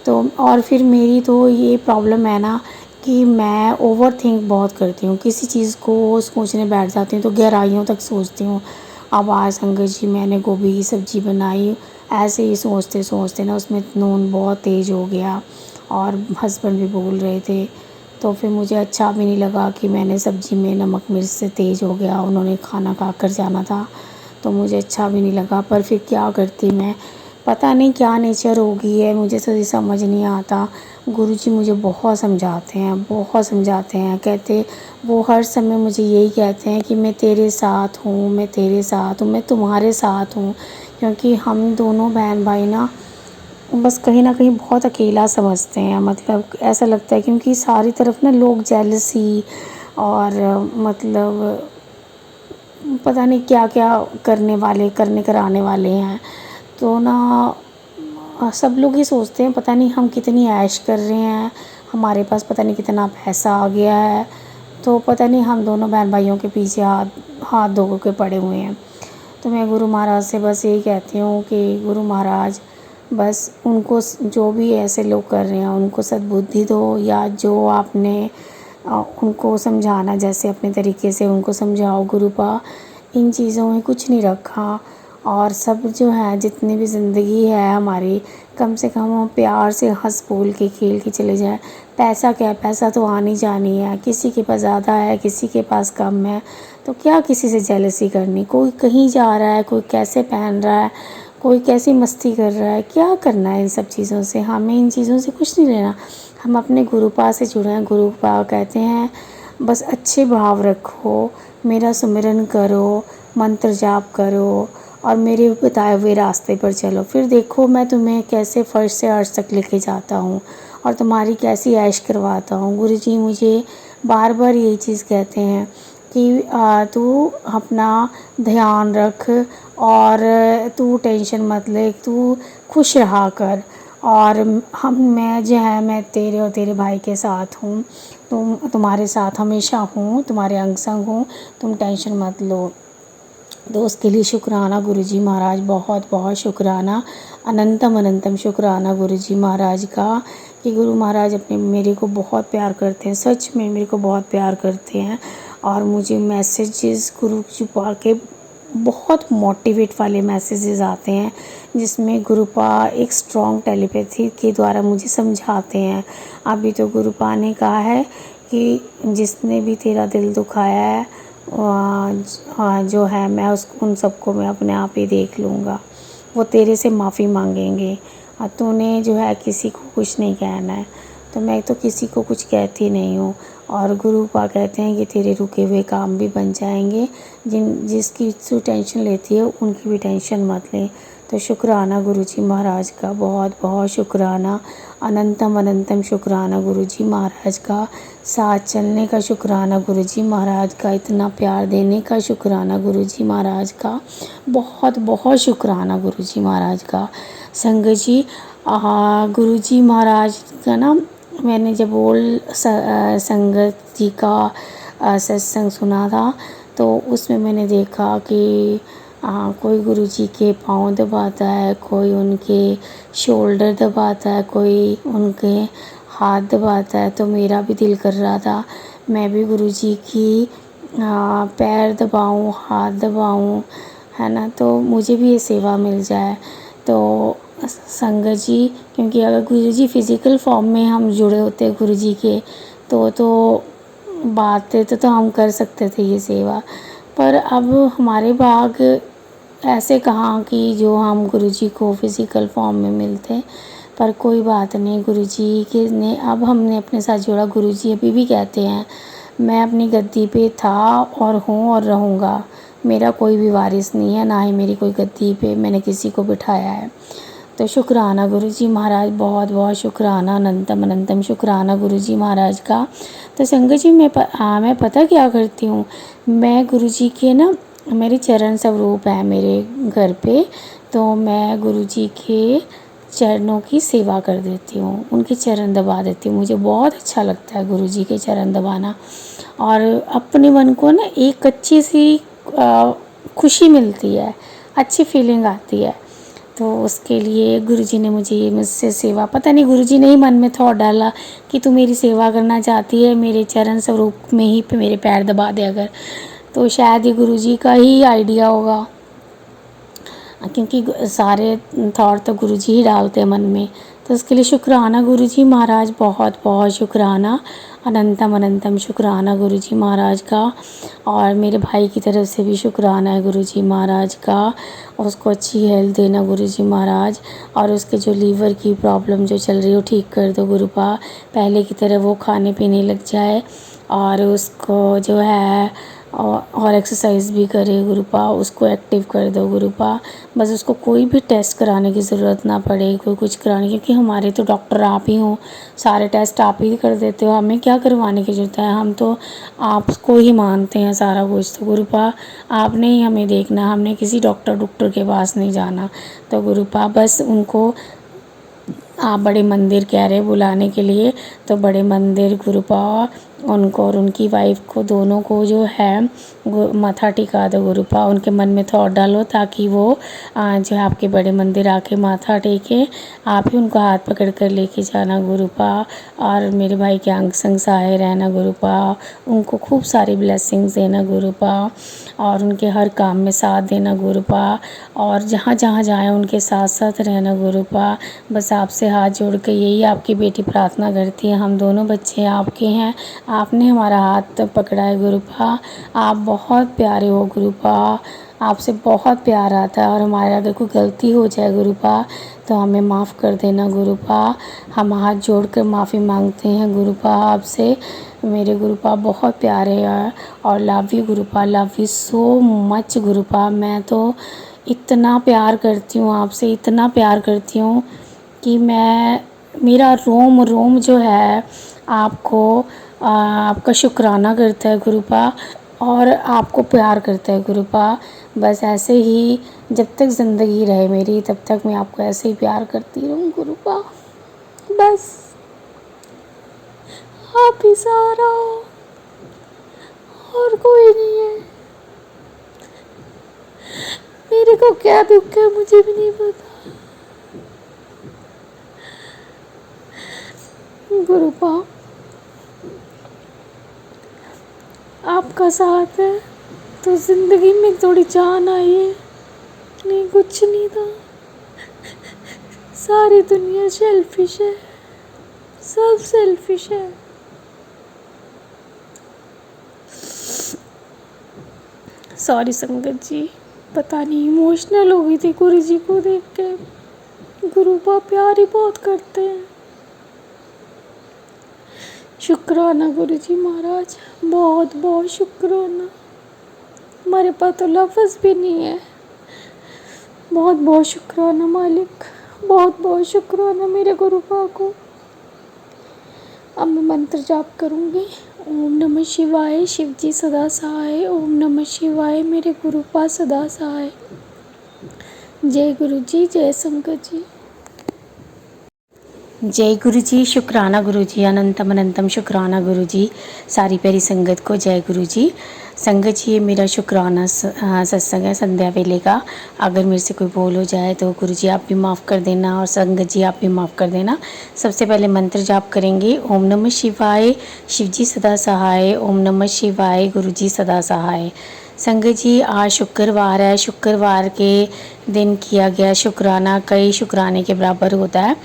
Speaker 2: तो और फिर मेरी तो ये प्रॉब्लम है ना कि मैं ओवर थिंक बहुत करती हूँ, किसी चीज़ को सोचने बैठ जाती हूँ तो गहराइयों तक सोचती हूँ। अब आज संगत जी मैंने गोभी की सब्ज़ी बनाई, ऐसे ही सोचते सोचते ना उसमें नून बहुत तेज़ हो गया, और हस्बैंड भी बोल रहे थे, तो फिर मुझे अच्छा भी नहीं लगा कि मैंने सब्ज़ी में नमक मिर्च से तेज़ हो गया। उन्होंने खाना खा कर जाना था, तो मुझे अच्छा भी नहीं लगा। पर फिर क्या करती मैं, पता नहीं क्या नेचर हो गई है, मुझे तो ये समझ नहीं आता। गुरुजी मुझे बहुत समझाते हैं, बहुत समझाते हैं। कहते वो हर समय मुझे यही कहते हैं कि मैं तेरे साथ हूँ, मैं तेरे साथ हूँ, मैं तुम्हारे साथ हूँ। क्योंकि हम दोनों बहन भाई ना बस कहीं न कहीं बहुत अकेला समझते हैं, मतलब ऐसा लगता है, क्योंकि सारी तरफ ना लोग जेलसी और मतलब पता नहीं क्या-क्या करने कराने वाले हैं। तो ना सब लोग ये सोचते हैं पता नहीं हम कितनी ऐश कर रहे हैं, हमारे पास पता नहीं कितना पैसा आ गया है, तो पता नहीं हम दोनों बहन भाइयों के पीछे हाथ हाथ धो के पड़े हुए हैं। तो मैं गुरु महाराज से बस यही कहती हूँ कि गुरु महाराज बस उनको जो भी ऐसे लोग कर रहे हैं उनको सद्बुद्धि दो, या जो आपने उनको समझाना जैसे अपने तरीके से उनको समझाओ गुरुपा। इन चीज़ों में कुछ नहीं रखा, और सब जो है जितनी भी ज़िंदगी है हमारी, कम से कम हम प्यार से हंस बोल के खेल के चले जाएं। पैसा क्या है, पैसा तो आनी जानी है, किसी के पास ज़्यादा है किसी के पास कम है, तो क्या किसी से जेलसी करनी। कोई कहीं जा रहा है, कोई कैसे पहन रहा है, कोई कैसी मस्ती कर रहा है, क्या करना है इन सब चीज़ों से। हमें इन चीज़ों से कुछ नहीं लेना, हम अपने गुरुपा से जुड़े हैं। गुरुपा कहते हैं बस अच्छे भाव रखो, मेरा सुमिरन करो, मंत्र जाप करो और मेरे बताए हुए रास्ते पर चलो, फिर देखो मैं तुम्हें कैसे फर्श से अर्श तक लेके जाता हूँ और तुम्हारी कैसी ऐश करवाता हूँ। गुरुजी मुझे बार बार यही चीज़ कहते हैं कि तू अपना ध्यान रख और तू टेंशन मत ले, तू खुश रहा कर, और मैं जो है मैं तेरे और तेरे भाई के साथ हूँ, तुम्हारे साथ हमेशा हूँ, तुम्हारे अंग संग हूँ, तुम टेंशन मत लो। तो उसके लिए शुक्राना गुरुजी महाराज, बहुत बहुत शुक्राना, अनंतम अनंतम शुक्राना गुरुजी महाराज का, कि गुरु महाराज अपने मेरे को बहुत प्यार करते हैं, सच में मेरे को बहुत प्यार करते हैं। और मुझे मैसेजेस गुरु जी के बहुत मोटिवेट वाले मैसेजेस आते हैं, जिसमें गुरुपा एक स्ट्रॉन्ग टेलीपैथी के द्वारा मुझे समझाते हैं। अभी तो गुरुपा ने कहा है कि जिसने भी तेरा दिल दुखाया है जो है मैं उन सबको मैं अपने आप ही देख लूँगा, वो तेरे से माफ़ी मांगेंगे, और तूने जो है किसी को कुछ नहीं कहना है। तो मैं तो किसी को कुछ कहती नहीं हूँ, और गुरुपा कहते हैं कि तेरे रुके हुए काम भी बन जाएंगे, जिसकी तू टेंशन लेती है उनकी भी टेंशन मत ले। तो शुक्राना गुरुजी महाराज का, बहुत बहुत शुक्राना, अनंतम अनंतम शुक्राना गुरुजी महाराज का, साथ चलने का शुक्राना गुरुजी महाराज का, इतना प्यार देने का शुक्राना गुरुजी महाराज का, बहुत बहुत शुक्राना गुरुजी महाराज का। संगत जी गुरुजी महाराज का ना, मैंने जब संगत जी का सत्संग सुना था, तो उसमें मैंने देखा कि कोई गुरुजी के पाँव दबाता है, कोई उनके शोल्डर दबाता है, कोई उनके हाथ दबाता है। तो मेरा भी दिल कर रहा था मैं भी गुरुजी की पैर दबाऊं, हाथ दबाऊं, है ना, तो मुझे भी ये सेवा मिल जाए। तो संगत जी, क्योंकि अगर गुरुजी फ़िज़िकल फॉर्म में हम जुड़े होते गुरुजी के, तो बातें तो हम कर सकते थे ये सेवा, पर अब हमारे भाग ऐसे कहाँ कि जो हम गुरुजी को फ़िज़िकल फॉर्म में मिलते। पर कोई बात नहीं, गुरुजी के ने अब हमने अपने साथ जोड़ा। गुरुजी अभी भी कहते हैं मैं अपनी गद्दी पे था और हूँ और रहूँगा, मेरा कोई भी वारिस नहीं है, ना ही मेरी कोई गद्दी पे मैंने किसी को बिठाया है। तो शुक्राना गुरुजी महाराज, बहुत बहुत शुक्राना, अनंतम अनंतम शुक्राना गुरुजी महाराज का। तो संगत जी मैं पता क्या करती हूँ, मैं गुरुजी के ना, मेरे चरण स्वरूप है मेरे घर पे, तो मैं गुरुजी के चरणों की सेवा कर देती हूँ, उनके चरण दबा देती हूँ। मुझे बहुत अच्छा लगता है गुरुजी के चरण दबाना, और अपने मन को ना एक अच्छी सी खुशी मिलती है, अच्छी फीलिंग आती है। तो उसके लिए गुरुजी ने मुझे मुझसे सेवा, पता नहीं गुरुजी ने ही मन में थॉट डाला कि तू मेरी सेवा करना चाहती है, मेरे चरण स्वरूप में ही मेरे पैर दबा दे अगर, तो शायद ये गुरुजी का ही आइडिया होगा, क्योंकि सारे थॉट तो गुरुजी ही डालते हैं मन में। तो उसके लिए शुक्राना गुरुजी महाराज, बहुत बहुत शुक्राना, अनंतम अनंतम शुक्राना गुरुजी महाराज का। और मेरे भाई की तरफ से भी शुक्राना है गुरुजी महाराज का, उसको अच्छी हेल्थ देना गुरुजी महाराज, और उसके जो लीवर की प्रॉब्लम जो चल रही है वो ठीक कर दो गुरुपा, पहले की तरह वो खाने पीने लग जाए, और उसको जो है और एक्सरसाइज भी करे गुरुपा, उसको एक्टिव कर दो गुरुपा। बस उसको कोई भी टेस्ट कराने की ज़रूरत ना पड़े, कोई कुछ कराने, क्योंकि हमारे तो डॉक्टर आप ही हो, सारे टेस्ट आप ही कर देते हो, हमें क्या करवाने की ज़रूरत है, हम तो आपको ही मानते हैं सारा कुछ। तो गुरुपा आपने ही हमें देखना, हमने किसी डॉक्टर के पास नहीं जाना। तो गुरुपा बस उनको आप बड़े मंदिर कह रहे बुलाने के लिए, तो बड़े मंदिर गुरुपा उनको और उनकी वाइफ को दोनों को जो है माथा टिका दो गुरुपा। उनके मन में थॉट डालो ताकि वो जो है आपके बड़े मंदिर आके माथा टेके। आप ही उनको हाथ पकड़ कर लेके जाना गुरुपा। और मेरे भाई के अंग संग सहाय रहना गुरुपा। उनको खूब सारी ब्लेसिंग्स देना गुरुपा और उनके हर काम में साथ देना गुरुपा। और जहाँ जहाँ जाएँ उनके साथ साथ रहना गुरुपा। बस आपसे हाथ जोड़ के यही आपकी बेटी प्रार्थना करती है। हम दोनों बच्चे आपके हैं, आपने हमारा हाथ पकड़ा है गुरुपा। आप बहुत प्यारे हो गुरुपा, आपसे बहुत प्यार आता है और हमारे अगर कोई गलती हो जाए गुरुपा तो हमें माफ़ कर देना गुरुपा। हम हाथ जोड़कर माफ़ी मांगते हैं गुरुपा आपसे। मेरे गुरुपा बहुत प्यारे हैं और love you Gurupa, love you so much Gurupa. मैं तो इतना प्यार करती हूँ आपसे, इतना प्यार करती हूँ कि मेरा रोम रोम जो है आपका शुक्राना करता है गुरुपा और आपको प्यार करता है गुरुपा। बस ऐसे ही जब तक ज़िंदगी रहे मेरी तब तक मैं आपको ऐसे ही प्यार करती रहूँ गुरुपा। बस आप ही सहारा हो और कोई नहीं है। मेरे को क्या दुख है मुझे भी नहीं पता गुरुपा। आपका साथ है तो ज़िंदगी में थोड़ी जान आई है, नहीं कुछ नहीं था। सारी दुनिया सेल्फिश है, सब सेल्फिश है। सॉरी संगत जी, पता नहीं इमोशनल हो गई थी गुरु जी को देख के। गुरुपा प्यार ही बहुत करते हैं। शुक्राना गुरु जी महाराज, बहुत बहुत शुक्राना। हमारे पास तो लफ्ज़ भी नहीं है। बहुत बहुत शुक्राना मालिक, बहुत बहुत शुक्राना मेरे गुरुपा को। अब मैं मंत्र जाप करूँगी। ओम नमः शिवाय, शिव जी सदा सहाय। ओम नमः शिवाय, मेरे गुरुपा सदा सहाय। जय गुरु जी, जय शंकर जी। जय गुरु जी, शुक्राना गुरु जी, अनंतम अनंतम शुक्राना गुरु जी। सारी प्यारी संगत को जय गुरु जी। संगत जी, ये मेरा शुक्राना सत्संग है संध्या वेले का। अगर मेरे से कोई भूल हो जाए तो गुरु जी आप भी माफ़ कर देना और संगत जी आप भी माफ़ कर देना। सबसे पहले मंत्र जाप करेंगे। ओम नमः शिवाय, शिव जी सदा सहाय। ओम नमः शिवाय, गुरु जी सदा सहाय। संगत जी, आज शुक्रवार है। शुक्रवार के दिन किया गया शुक्राना कई शुक्राने के बराबर होता है,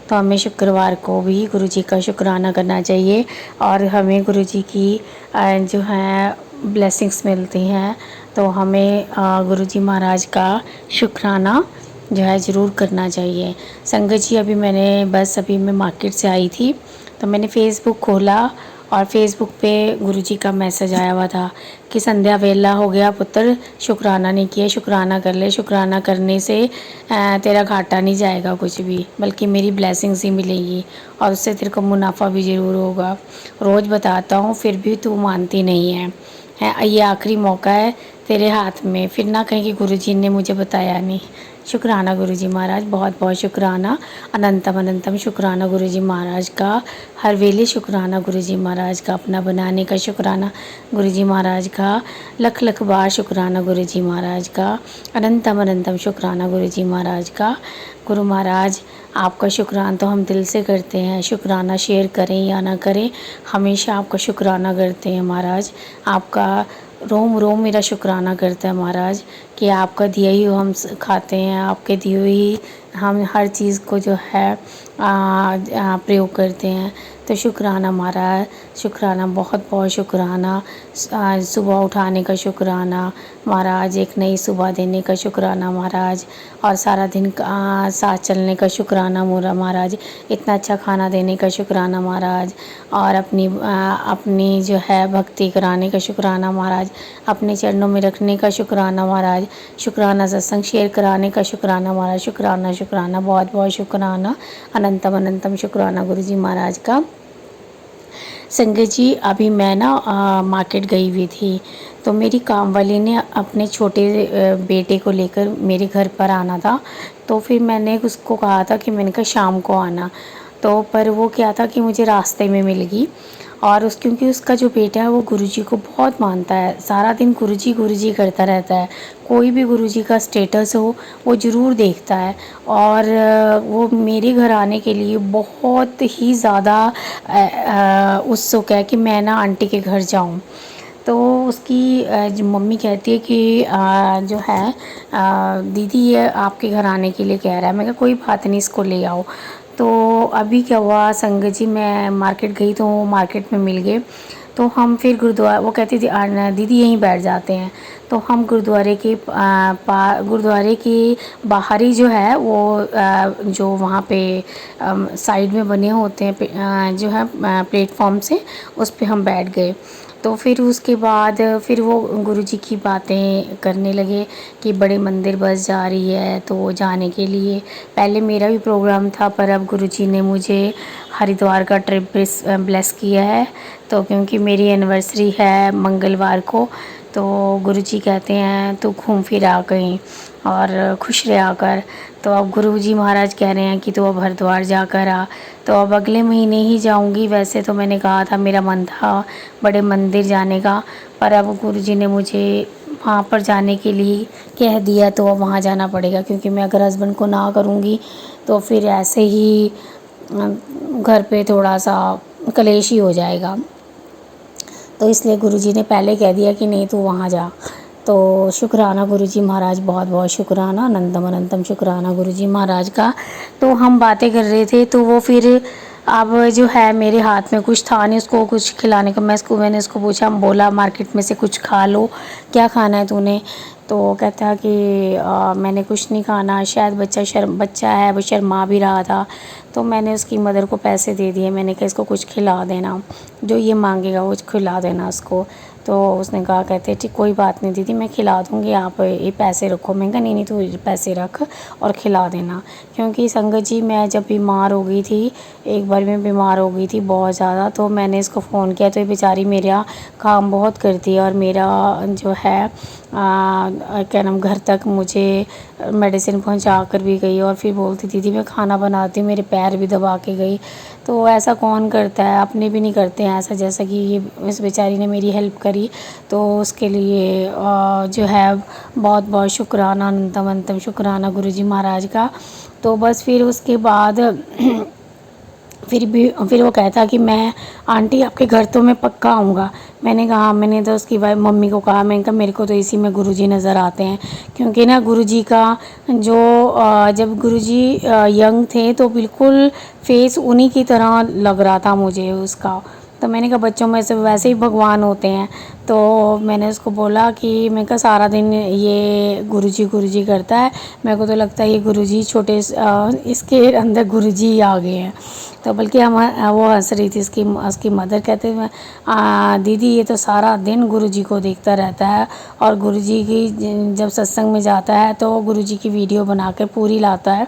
Speaker 2: तो हमें शुक्रवार को भी गुरु जी का शुक्राना करना चाहिए और हमें गुरु जी की जो है ब्लेसिंग्स मिलती हैं। तो हमें गुरु जी महाराज का शुक्राना जो है ज़रूर करना चाहिए। संगत जी, अभी मैं मार्केट से आई थी तो मैंने फ़ेसबुक खोला और फेसबुक पे गुरु जी का मैसेज आया हुआ था कि संध्या वेला हो गया पुत्र, शुक्राना नहीं किया, शुक्राना कर ले। शुक्राना करने से तेरा घाटा नहीं जाएगा कुछ भी, बल्कि मेरी ब्लेसिंग्स ही मिलेगी और उससे तेरे को मुनाफा भी ज़रूर होगा। रोज़ बताता हूँ फिर भी तू मानती नहीं है। ये आखिरी मौका है तेरे हाथ में, फिर ना कहीं कि गुरु जी ने मुझे बताया नहीं। शुक्राना गुरु जी महाराज, बहुत बहुत शुक्राना, अनंतम अनंतम शुक्राना गुरु जी महाराज का। हर वेले शुक्राना गुरु जी महाराज का, अपना बनाने का शुक्राना गुरु जी महाराज का। लख लख बार शुक्राना गुरु जी महाराज का, अनंतम अनंतम शुक्राना गुरु जी महाराज का। गुरु महाराज, आपका शुक्राना तो हम दिल से करते हैं। शुक्राना शेयर करें या ना करें, हमेशा आपका शुक्राना करते हैं महाराज। आपका रोम रोम मेरा शुक्राना करता है महाराज कि आपका दिया ही हम खाते हैं, आपके दिए ही हम हर चीज़ को जो है प्रयोग करते हैं। तो शुक्राना महाराज, शुक्राना, बहुत बहुत शुक्राना। सुबह उठाने का शुक्राना महाराज, एक नई सुबह देने का शुक्राना महाराज, और सारा दिन साथ चलने का शुक्राना महाराज, इतना अच्छा खाना देने का शुक्राना महाराज, और अपनी जो है भक्ति कराने का शुक्राना महाराज, अपने चरणों में रखने का शुक्राना महाराज, शुक्राना सत्संग शेयर कराने का शुक्राना महाराज। शुक्राना शुक्राना, बहुत बहुत शुक्राना, अनंतम अनंतम शुक्राना गुरु जी महाराज का। संगत जी, अभी मैं ना मार्केट गई हुई थी तो मेरी काम वाली ने अपने छोटे बेटे को लेकर मेरे घर पर आना था। तो फिर मैंने उसको कहा था कि मैंने कहा शाम को आना, तो पर वो क्या था कि मुझे रास्ते में मिल गई और उस क्योंकि उसका जो बेटा है वो गुरुजी को बहुत मानता है, सारा दिन गुरुजी करता रहता है। कोई भी गुरुजी का स्टेटस हो वो ज़रूर देखता है। और वो मेरे घर आने के लिए बहुत ही ज़्यादा उत्सुक है कि मैं ना आंटी के घर जाऊं। तो उसकी जो मम्मी कहती है कि जो है दीदी ये आपके घर आने के लिए कह रहा है। मैं कहा कोई बात नहीं, इसको ले आओ। तो अभी क्या हुआ संगत जी, मैं मार्केट गई तो वो मार्केट में मिल गए। तो हम फिर गुरुद्वारा, वो कहती थी दीदी यहीं बैठ जाते हैं। तो हम गुरुद्वारे के बाहर ही जो है वो जो वहाँ पे साइड में बने होते हैं जो है प्लेटफॉर्म से, उस पे हम बैठ गए। तो फिर उसके बाद फिर वो गुरुजी की बातें करने लगे कि बड़े मंदिर बस जा रही है तो जाने के लिए। पहले मेरा भी प्रोग्राम था पर अब गुरुजी ने मुझे हरिद्वार का ट्रिप ब्लेस किया है। तो क्योंकि मेरी एनिवर्सरी है मंगलवार को, तो गुरुजी कहते हैं तू घूम फिर आ कहीं और खुश रहा कर। तो अब गुरुजी महाराज कह रहे हैं कि तू अब हरिद्वार जा कर आ। तो अब अगले महीने ही जाऊंगी। वैसे तो मैंने कहा था, मेरा मन था बड़े मंदिर जाने का, पर अब गुरुजी ने मुझे वहाँ पर जाने के लिए कह दिया तो अब वहाँ जाना पड़ेगा। क्योंकि मैं अगर हस्बैंड को ना करूँगी तो फिर ऐसे ही घर पे थोड़ा सा कलेश ही हो जाएगा। तो इसलिए गुरुजी ने पहले कह दिया कि नहीं तू वहाँ जा। तो शुक्राना गुरुजी महाराज, बहुत बहुत शुक्राना, अनंतम अनंतम शुक्राना गुरुजी महाराज का। तो हम बातें कर रहे थे तो वो फिर अब जो है मेरे हाथ में कुछ था नहीं उसको कुछ खिलाने का। मैंने उसको पूछा, बोला मार्केट में से कुछ खा लो, क्या खाना है तूने? तो कहता है कि मैंने कुछ नहीं खाना। शायद बच्चा है, वो शर्मा भी रहा था। तो मैंने उसकी मदर को पैसे दे दिए। मैंने कहा इसको कुछ खिला देना, जो ये मांगेगा वो खिला देना उसको। तो उसने कहा, कहते ठीक कोई बात नहीं दीदी मैं खिला दूँगी, आप ये पैसे रखो। मैंने कहा नहीं तू पैसे रख और खिला देना। क्योंकि संगत जी मैं जब बीमार हो गई थी, एक बार मैं बीमार हो गई थी बहुत ज़्यादा, तो मैंने इसको फ़ोन किया तो ये बेचारी मेरा काम बहुत करती है और मेरा जो है क्या नाम घर तक मुझे मेडिसिन पहुंचा कर भी गई। और फिर बोलती दीदी मैं खाना बनाती हूँ, मेरे पैर भी दबा के गई। तो ऐसा कौन करता है, अपने भी नहीं करते हैं ऐसा। जैसा कि ये इस बेचारी ने मेरी हेल्प करी तो उसके लिए जो है बहुत बहुत शुक्राना, अनंतम अनंतम शुक्राना गुरुजी महाराज का। तो बस फिर उसके बाद फिर वो कहता कि मैं आंटी आपके घर तो मैं पक्का आऊँगा। मैंने कहा हाँ। मैंने तो उसकी वाइफ मम्मी को कहा, मैंने कहा मेरे को तो इसी में गुरुजी नज़र आते हैं। क्योंकि ना गुरुजी का जो जब गुरुजी यंग थे तो बिल्कुल फेस उन्हीं की तरह लग रहा था मुझे उसका। तो मैंने कहा बच्चों में से वैसे ही भगवान होते हैं। तो मैंने उसको बोला कि मैं कहा सारा दिन ये गुरुजी करता है, मेरे को तो लगता है ये गुरुजी छोटे इसके अंदर गुरुजी आ गए हैं। तो बल्कि वो हंस रही थी उसकी मदर, कहते हैं दीदी ये तो सारा दिन गुरुजी को देखता रहता है और गुरुजी की जब सत्संग में जाता है तो गुरुजी की वीडियो बना के पूरी लाता है।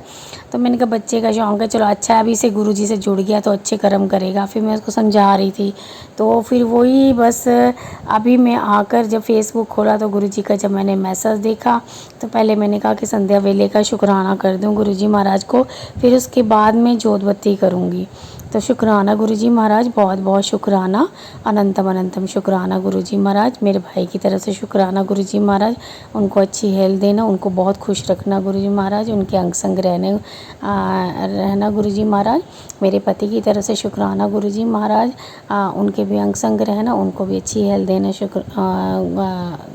Speaker 2: तो मैंने कहा बच्चे का शौक़ है, चलो अच्छा है, अभी से गुरुजी से जुड़ गया तो अच्छे कर्म करेगा। फिर मैं उसको समझा रही थी। तो फिर वही बस अभी मैं आकर जब फेसबुक खोला तो गुरुजी का जब मैंने मैसेज देखा तो पहले मैंने कहा कि संध्या वेले का शुक्राना कर दूं गुरुजी महाराज को, फिर उसके बाद मैं जोत बत्ती करूँगी। तो शुक्राना गुरुजी महाराज, बहुत बहुत शुक्राना, अनंतम अनंतम शुक्राना गुरुजी महाराज। मेरे भाई की तरफ से शुक्राना गुरुजी महाराज, उनको अच्छी हेल्थ देना, उनको बहुत खुश रखना गुरुजी महाराज, उनके अंग संग रहना गुरुजी महाराज। मेरे पति की तरफ से शुक्राना गुरुजी महाराज, उनके भी अंग संग रहना, उनको भी अच्छी हेल्थ देना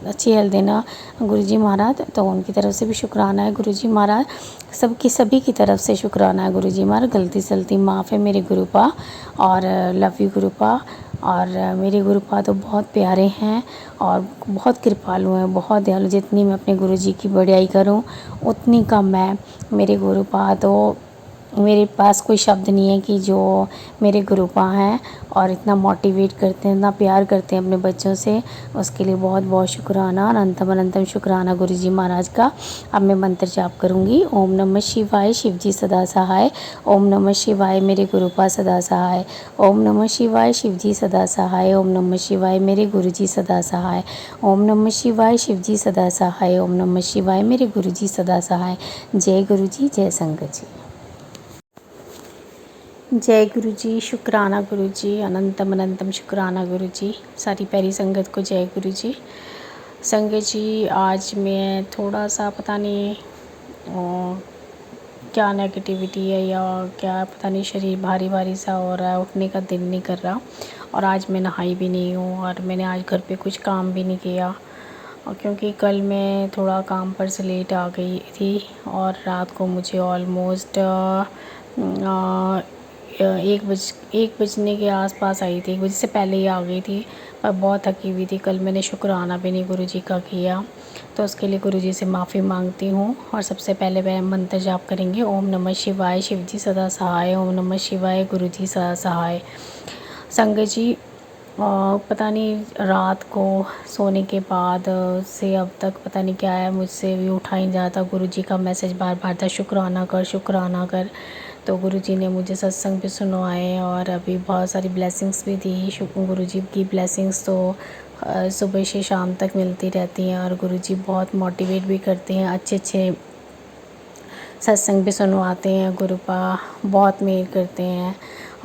Speaker 2: अच्छी हेल्थ देना गुरुजी महाराज। तो उनकी तरफ से भी शुक्राना है गुरुजी महाराज। सभी की तरफ से शुक्राना है गुरुजी महाराज। गलती सलती माफ़ है मेरे गुरुपा, और लव यू गुरुपा। और मेरे गुरुपा तो बहुत प्यारे हैं और बहुत कृपालु हैं, बहुत दयालु। जितनी मैं अपने गुरुजी की बढ़ाई करूं उतनी कम है। मेरे गुरुपा तो, मेरे पास कोई शब्द नहीं है कि जो मेरे गुरुपा हैं और इतना मोटिवेट करते हैं, इतना प्यार करते हैं अपने बच्चों से, उसके लिए बहुत बहुत शुक्राना, अनंतम अनंतम शुक्राना गुरुजी महाराज का। अब मैं मंत्र जाप करूँगी। ओम नमः शिवाय, शिव जी सदा सहाय। ओम नमः शिवाय, मेरे गुरुपा सदा सहाय। ओम नमः शिवाय, शिव जी सदा सहाय। ओम नमः शिवाय, मेरे गुरुजी सदा सहाय। ओम नमः शिवाय, शिव जी सदा सहाय। ओम नमः शिवाय, मेरे गुरुजी सदा सहाय। जय गुरुजी, जय संगत जी। जय गुरु जी, शुक्राना गुरु जी, अनंतम अनंतम शुक्राना गुरु जी। सारी प्यारी संगत को जय गुरु जी। संगत जी, आज मैं थोड़ा सा पता नहीं क्या नेगेटिविटी है या क्या पता नहीं, शरीर भारी भारी सा हो रहा है, उठने का दिल नहीं कर रहा। और आज मैं नहाई भी नहीं हूँ और मैंने आज घर पे कुछ काम भी नहीं किया, और क्योंकि कल मैं थोड़ा काम पर से लेट आ गई थी और रात को मुझे ऑलमोस्ट 1 बजने के आसपास आई थी। 1 बजे से पहले ही आ गई थी, पर बहुत थकी हुई थी। कल मैंने शुक्राना भी नहीं गुरु जी का किया, तो उसके लिए गुरु जी से माफ़ी मांगती हूँ। और सबसे पहले वह मंत्र जाप करेंगे, ओम नमः शिवाय, शिव जी सदा सहाय, ओम नमः शिवाय, गुरु जी सदा सहाय। संगत जी, पता नहीं रात को सोने के बाद से अब तक पता नहीं क्या है, मुझसे भी उठा ही नहीं जाता। गुरु जी का मैसेज बार बार था, शुक्राना कर, शुक्राना कर। तो गुरु जी ने मुझे सत्संग भी सुनवाए और अभी बहुत सारी ब्लेसिंग्स भी दी। गुरु जी की ब्लेसिंग्स तो सुबह से शाम तक मिलती रहती हैं, और गुरु जी बहुत मोटिवेट भी करते हैं, अच्छे अच्छे सत्संग भी सुनवाते हैं। गुरुपा बहुत मेहर करते हैं,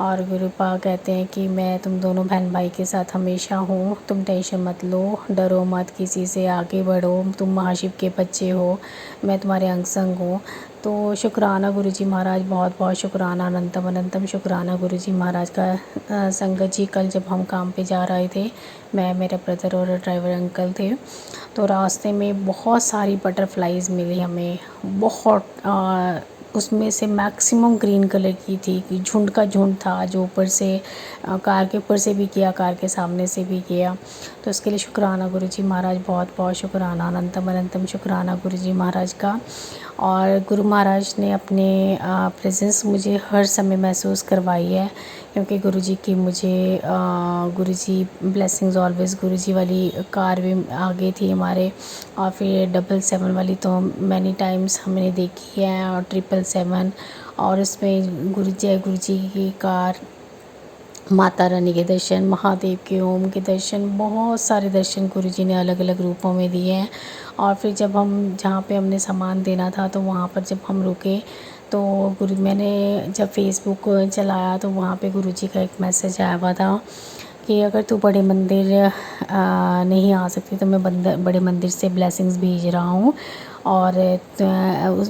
Speaker 2: और गुरुपा कहते हैं कि मैं तुम दोनों बहन भाई के साथ हमेशा हूँ, तुम टेंशन मत लो, डरो मत किसी से, आगे बढ़ो, तुम महाशिव के बच्चे हो, मैं तुम्हारे अंग संग हूँ। तो शुक्राना गुरुजी महाराज, बहुत बहुत शुक्राना, अनंतम अनंतम शुक्राना गुरुजी महाराज का। संगत जी, कल जब हम काम पे जा रहे थे, मैं, मेरा ब्रदर और ड्राइवर अंकल थे, तो रास्ते में बहुत सारी बटरफ्लाइज़ मिली हमें, बहुत उसमें से मैक्सिमम ग्रीन कलर की थी, कि झुंड का झुंड था, जो ऊपर से कार के ऊपर से भी किया, कार के सामने से भी किया। तो इसके लिए शुक्राना गुरुजी महाराज, बहुत बहुत शुक्राना, अनंतम अनंतम शुक्राना गुरुजी महाराज का। और गुरु महाराज ने अपने प्रेजेंस मुझे हर समय महसूस करवाई है, क्योंकि गुरुजी की मुझे गुरुजी ब्लेसिंग्स ऑलवेज, गुरुजी वाली कार भी आगे थी हमारे, और फिर 777 वाली तो मैनी टाइम्स हमने देखी है, और 777, और इसमें गुरुजी की कार, माता रानी के दर्शन, महादेव के ओम के दर्शन, बहुत सारे दर्शन गुरुजी ने अलग अलग रूपों में दिए हैं। और फिर जब हम जहाँ पे हमने सामान देना था, तो वहाँ पर जब हम रुके, तो मैंने जब फेसबुक चलाया, तो वहाँ पे गुरुजी का एक मैसेज आया हुआ था कि अगर तू बड़े मंदिर नहीं आ सकती, तो मैं बड़े मंदिर से ब्लेसिंग्स भेज रहा हूँ, और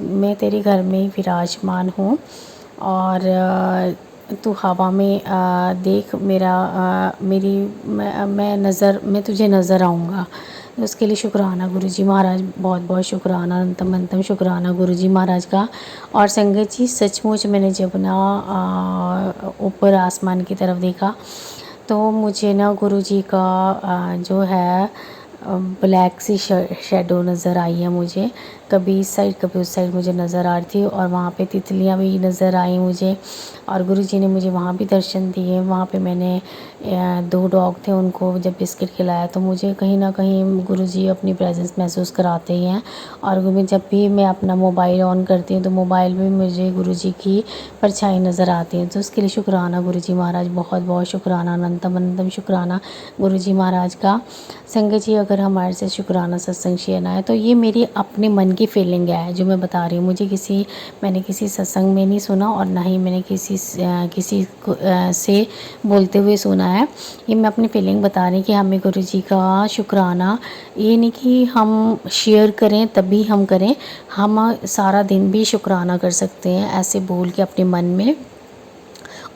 Speaker 2: मैं तेरे घर में ही विराजमान हूँ, और तू हवा में देख, मैं तुझे नज़र आऊँगा। उसके लिए शुक्राना गुरुजी महाराज, बहुत बहुत शुक्राना, अनंतम अनंतम शुक्राना गुरुजी महाराज का। और संगत जी, सचमुच मैंने जब ना ऊपर आसमान की तरफ देखा, तो मुझे ना गुरुजी का जो है ब्लैक सी शेडो नज़र आई है मुझे, कभी इस साइड कभी उस साइड मुझे नज़र आ रही थी, और वहाँ पे तितलियाँ भी नज़र आई मुझे, और गुरुजी ने मुझे वहाँ भी दर्शन दिए। वहाँ पे मैंने 2 डॉग थे, उनको जब बिस्किट खिलाया, तो मुझे कहीं ना कहीं गुरुजी अपनी प्रेजेंस महसूस कराते ही हैं। और जब भी मैं अपना मोबाइल ऑन करती हूँ, तो मोबाइल में मुझे गुरुजी की परछाई नज़र आती है। तो उसके लिए शुक्राना गुरुजी महाराज, बहुत बहुत शुक्राना, अनंतम अनंतम शुक्राना गुरुजी महाराज का। संगत जी, अगर हमारे से शुक्राना सत्संग शेयर है, तो ये मेरी अपने मन की फीलिंग है जो मैं बता रही हूँ। मैंने किसी सत्संग में नहीं सुना, और ना ही मैंने किसी से बोलते हुए सुना है। ये मैं अपनी फीलिंग बता रही हूँ कि हमें गुरुजी का शुक्राना, ये नहीं कि हम शेयर करें तभी हम करें, हम सारा दिन भी शुक्राना कर सकते हैं, ऐसे बोल के अपने मन में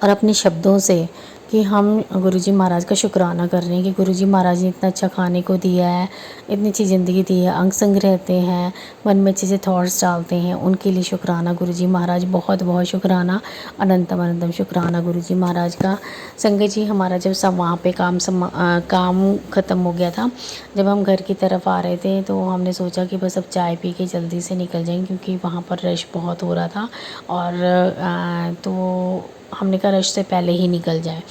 Speaker 2: और अपने शब्दों से, कि हम गुरुजी महाराज का शुक्राना कर रहे हैं कि गुरुजी महाराज ने इतना अच्छा खाने को दिया है, इतनी अच्छी ज़िंदगी दी है, अंग संग रहते हैं, मन में अच्छे से थॉट्स डालते हैं, उनके लिए शुक्राना गुरुजी महाराज, बहुत बहुत शुक्राना, अनंतम अनंतम शुक्राना गुरुजी महाराज का। संगत जी, हमारा जब सब वहाँ पे काम ख़त्म हो गया था, जब हम घर की तरफ आ रहे थे, तो हमने सोचा कि बस अब चाय पी के जल्दी से निकल जाएंगे, क्योंकि वहाँ पर रश बहुत हो रहा था, और तो हमने कहा रश से पहले ही निकल जाए।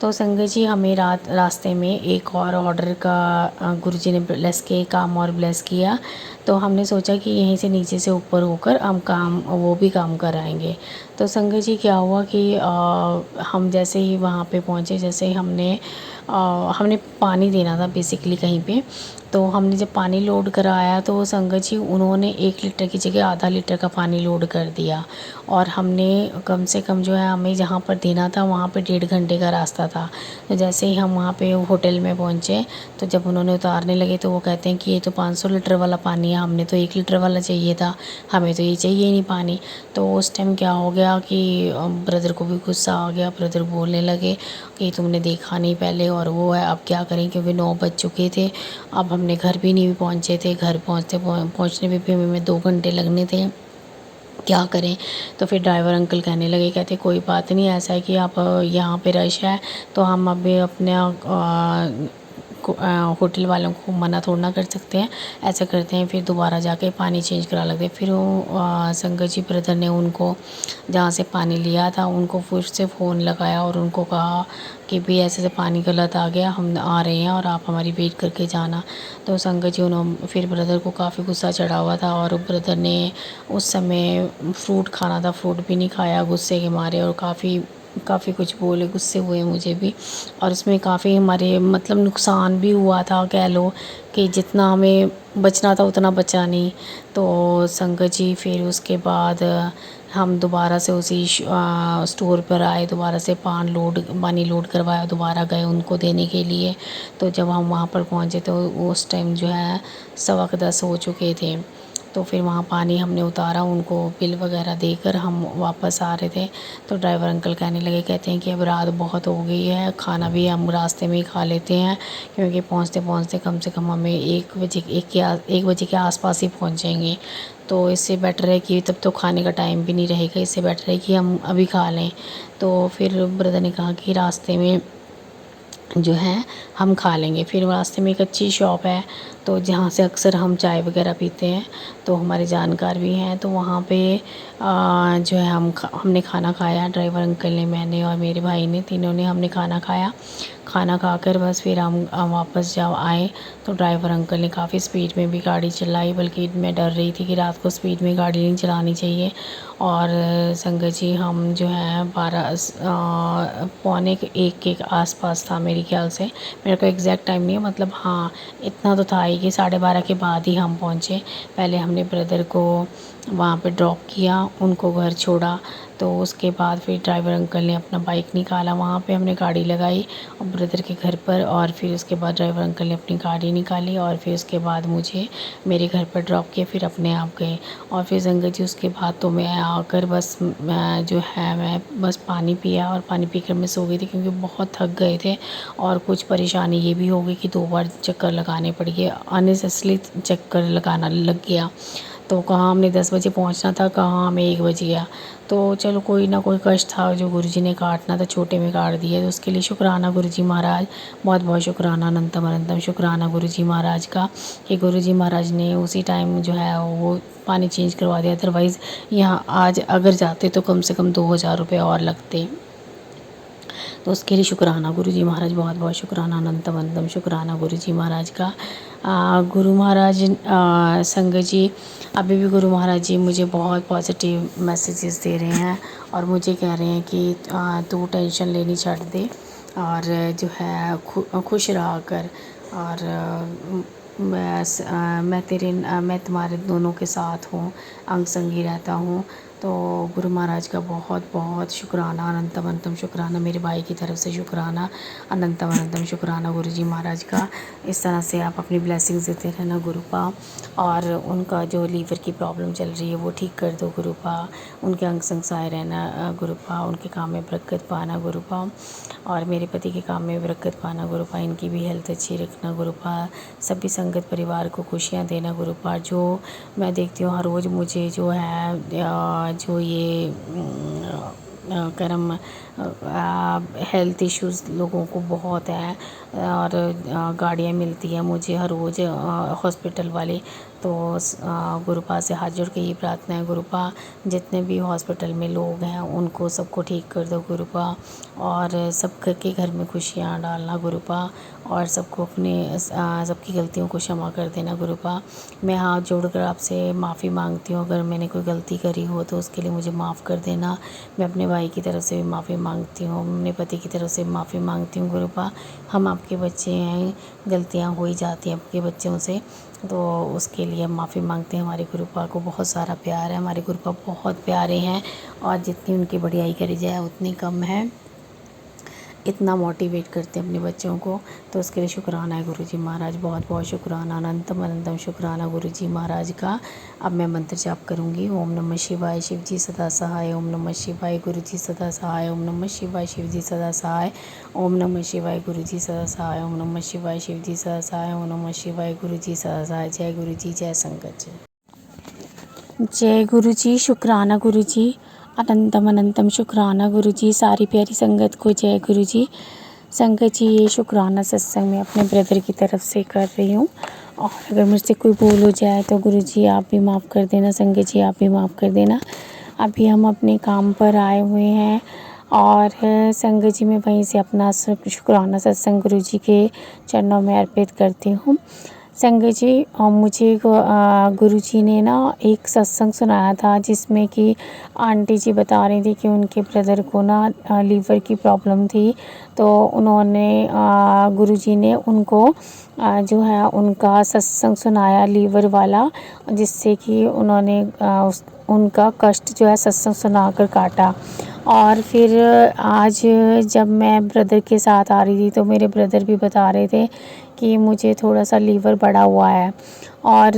Speaker 2: तो संगत जी, हमें रास्ते में एक और ऑर्डर का गुरुजी ने ब्लेस के काम और ब्लेस किया, तो हमने सोचा कि यहीं से नीचे से ऊपर होकर हम वो भी काम कराएंगे। तो संगत जी, क्या हुआ कि हम जैसे ही वहाँ पे पहुँचे, जैसे ही हमने हमने पानी देना था बेसिकली कहीं पे। तो हमने जब पानी लोड कराया तो संगत जी उन्होंने 1 लीटर की जगह आधा लीटर का पानी लोड कर दिया। और हमने कम से कम जो है हमें जहाँ पर देना था वहाँ पे 1.5 घंटे का रास्ता था। तो जैसे ही हम वहाँ पे होटल में पहुँचे तो जब उन्होंने उतारने लगे तो वो कहते हैं कि ये तो 500 लीटर वाला पानी है, हमने तो 1 लीटर वाला चाहिए था, हमें तो ये चाहिए ही नहीं पानी। तो उस टाइम क्या हो गया कि ब्रदर को भी गुस्सा आ गया। ब्रदर बोलने लगे कि तुमने देखा नहीं पहले और वो है, अब क्या करें, क्योंकि 9 बज चुके थे। अब हमने घर भी नहीं पहुँचे थे, घर पहुँचने में भी हमें 2 घंटे लगने थे, क्या करें। तो फिर ड्राइवर अंकल कहने लगे, कहते कोई बात नहीं, ऐसा है कि आप यहाँ पे रश है तो हम अभी अपने होटल वालों को मना थोड़ा ना कर सकते हैं, ऐसा करते हैं फिर दोबारा जाके पानी चेंज करा लगते हैं। फिर वो संगत जी ब्रदर ने उनको जहाँ से पानी लिया था उनको फिर से फ़ोन लगाया और उनको कहा कि भी ऐसे पानी गलत आ गया, हम आ रहे हैं और आप हमारी वेट करके जाना। तो संगत जी उन्होंने फिर ब्रदर को काफ़ी गुस्सा चढ़ा हुआ था और ब्रदर ने उस समय फ्रूट खाना था, फ्रूट भी नहीं खाया गुस्से के मारे, और काफ़ी कुछ बोले, गुस्से हुए मुझे भी। और इसमें काफ़ी हमारे मतलब नुकसान भी हुआ था, कह लो कि जितना हमें बचना था उतना बचा नहीं। तो संगत जी फिर उसके बाद हम दोबारा से उसी स्टोर पर आए, दोबारा से पानी लोड करवाया, दोबारा गए उनको देने के लिए। तो जब हम वहाँ पर पहुँचे तो उस टाइम जो है 10:15 हो चुके थे। तो फिर वहाँ पानी हमने उतारा, उनको बिल वगैरह देकर हम वापस आ रहे थे। तो ड्राइवर अंकल कहने लगे, कहते हैं कि अब रात बहुत हो गई है, खाना भी हम रास्ते में ही खा लेते हैं, क्योंकि पहुँचते पहुँचते कम से कम हमें 1 बजे के आसपास ही पहुँचेंगे। तो इससे बेटर है कि तब तो खाने का टाइम भी नहीं रहेगा, इससे बेटर है कि हम अभी खा लें। तो फिर ब्रदर ने कहा कि रास्ते में जो है हम खा लेंगे। फिर रास्ते में एक अच्छी शॉप है तो जहाँ से अक्सर हम चाय वगैरह पीते हैं, तो हमारे जानकार भी हैं, तो वहाँ पे जो है हमने खाना खाया, ड्राइवर अंकल ने, मैंने और मेरे भाई ने, तीनों ने हमने खाना खाया। खाना खाकर बस फिर हम वापस जब आए तो ड्राइवर अंकल ने काफ़ी स्पीड में भी गाड़ी चलाई, बल्कि मैं डर रही थी कि रात को स्पीड में गाड़ी नहीं चलानी चाहिए। और संगत जी हम जो है 12 पौने 1 के आसपास था मेरे ख्याल से, मेरे को एग्जैक्ट टाइम नहीं है, मतलब हाँ इतना तो था ही कि 12:30 के बाद ही हम पहुँचे। पहले हमने ब्रदर को वहाँ पे ड्रॉप किया, उनको घर छोड़ा, तो उसके बाद फिर ड्राइवर अंकल ने अपना बाइक निकाला, वहाँ पे हमने गाड़ी लगाई और ब्रदर के घर पर, और फिर उसके बाद ड्राइवर अंकल ने अपनी गाड़ी निकाली और फिर उसके बाद मुझे मेरे घर पर ड्रॉप किया, फिर अपने आप गए। और फिर संगत जी उसके बाद तो मैं आकर बस मैं बस पानी पिया और पानी पीकर मैं सो गई थी, क्योंकि बहुत थक गए थे। और कुछ परेशानी ये भी हो गई कि 2 बार चक्कर लगाने पड़ गए, अननेसेसरी चक्कर लगाना लग गया। तो कहाँ हमने 10 बजे पहुंचना था, कहाँ हमें 1 बज गया। तो चलो कोई ना कोई कष्ट था जो गुरुजी ने काटना था, छोटे में काट दिया, तो उसके लिए शुक्राना गुरुजी महाराज, बहुत बहुत शुक्राना, अनंतम अनंतम शुक्राना गुरुजी महाराज का, कि गुरुजी महाराज ने उसी टाइम जो है वो पानी चेंज करवा दिया। अदरवाइज़ यहाँ आज अगर जाते तो कम से कम 2000 रुपये और लगते। तो उसके लिए शुक्राना गुरुजी महाराज, बहुत बहुत शुक्राना, अनंतम अनंतम शुक्राना गुरुजी महाराज का। गुरु महाराज संगत जी, अभी भी गुरु महाराज जी मुझे बहुत पॉजिटिव मैसेजेस दे रहे हैं और मुझे कह रहे हैं कि तू टेंशन लेनी छोड़ दे और जो है खुश रहा कर, और मैं तुम्हारे दोनों के साथ हूँ, अंग संगी रहता हूँ। तो गुरु महाराज का बहुत बहुत शुक्राना, अनंतम अनंतम शुक्राना, मेरे भाई की तरफ से शुक्राना, अनंतम अनंतम शुक्राना गुरुजी महाराज का। इस तरह से आप अपनी ब्लेसिंग्स देते रहना गुरुपा, और उनका जो लीवर की प्रॉब्लम चल रही है वो ठीक कर दो गुरुपा, उनके अंग संग सहाय रहना गुरुपा, उनके काम में बरकत पाना गुरुपा, और मेरे पति के काम में बरकत पाना गुरुपा, इनकी भी हेल्थ अच्छी रखना गुरुपा, सभी संगत परिवार को खुशियाँ देना गुरुपा। जो मैं देखती हूँ हर रोज़ मुझे जो है जो ये कर्म हेल्थ इश्यूज़ लोगों को बहुत है, और गाड़ियाँ मिलती हैं मुझे हर रोज़ हॉस्पिटल वाले। तो गुरुपा से हाथ जोड़ के ये प्रार्थना है गुरुपा, जितने भी हॉस्पिटल में लोग हैं उनको सबको ठीक कर दो गुरुपा, और सबके घर में खुशियाँ डालना गुरुपा, और सबको अपने सबकी गलतियों को क्षमा कर देना गुरुपा। मैं हाथ जोड़कर आपसे माफ़ी मांगती हूँ, अगर मैंने कोई गलती करी हो तो उसके लिए मुझे माफ़ कर देना। मैं अपने भाई की तरफ से भी माफ़ी मांगती हूँ, अपने पति की तरफ से माफ़ी मांगती हूँ। गुरुपा, हम आपके बच्चे हैं, गलतियाँ हो ही जाती हैं आपके बच्चों से, तो उसके लिए हम माफ़ी मांगते हैं। हमारे गुरुपा को बहुत सारा प्यार है, हमारे गुरुपा बहुत प्यारे हैं और जितनी उनकी बढ़ियाई करी जाए उतनी कम है। इतना मोटिवेट करते हैं अपने बच्चों को, तो उसके लिए शुक्राना है गुरुजी महाराज, बहुत बहुत शुक्राना, अनंतम अनंतम शुक्राना गुरुजी महाराज का। अब मैं मंत्र जाप करूँगी। ओम नमः शिवाय, शिव जी सदा सहाय। ओम नमः शिवाय, गुरुजी सदा सहाय। ओम नमः शिवाय, शिव जी सदा सहाय। ओम नमः शिवाय, गुरुजी सदा सहाय। ओम नमः शिवाय, शिव जी सदा सहाय। ओम नमः शिवाय, गुरुजी सदा सहाय। जय गुरुजी, जय संगत जी। जय गुरुजी, शुक्राना गुरुजी, अनंतम अनंतम शुक्राना गुरुजी, सारी प्यारी संगत को जय गुरुजी। संगत जी, ये शुक्राना सत्संग मैं अपने ब्रदर की तरफ से कर रही हूँ, और अगर मुझसे कोई भूल हो जाए तो गुरुजी आप भी माफ़ कर देना, संगत जी आप भी माफ़ कर देना। अभी हम अपने काम पर आए हुए हैं, और संगत जी मैं वहीं से अपना शुक्राना सत्संग गुरुजी के चरणों में अर्पित करती हूँ। संगत जी, मुझे गुरुजी ने ना एक सत्संग सुनाया था, जिसमें कि आंटी जी बता रही थी कि उनके ब्रदर को ना लीवर की प्रॉब्लम थी, तो उन्होंने गुरुजी ने उनको जो है उनका सत्संग सुनाया लीवर वाला, जिससे कि उन्होंने उनका कष्ट जो है सत्संग सुनाकर काटा। और फिर आज जब मैं ब्रदर के साथ आ रही थी, तो मेरे ब्रदर भी बता रहे थे कि मुझे थोड़ा सा लीवर बढ़ा हुआ है, और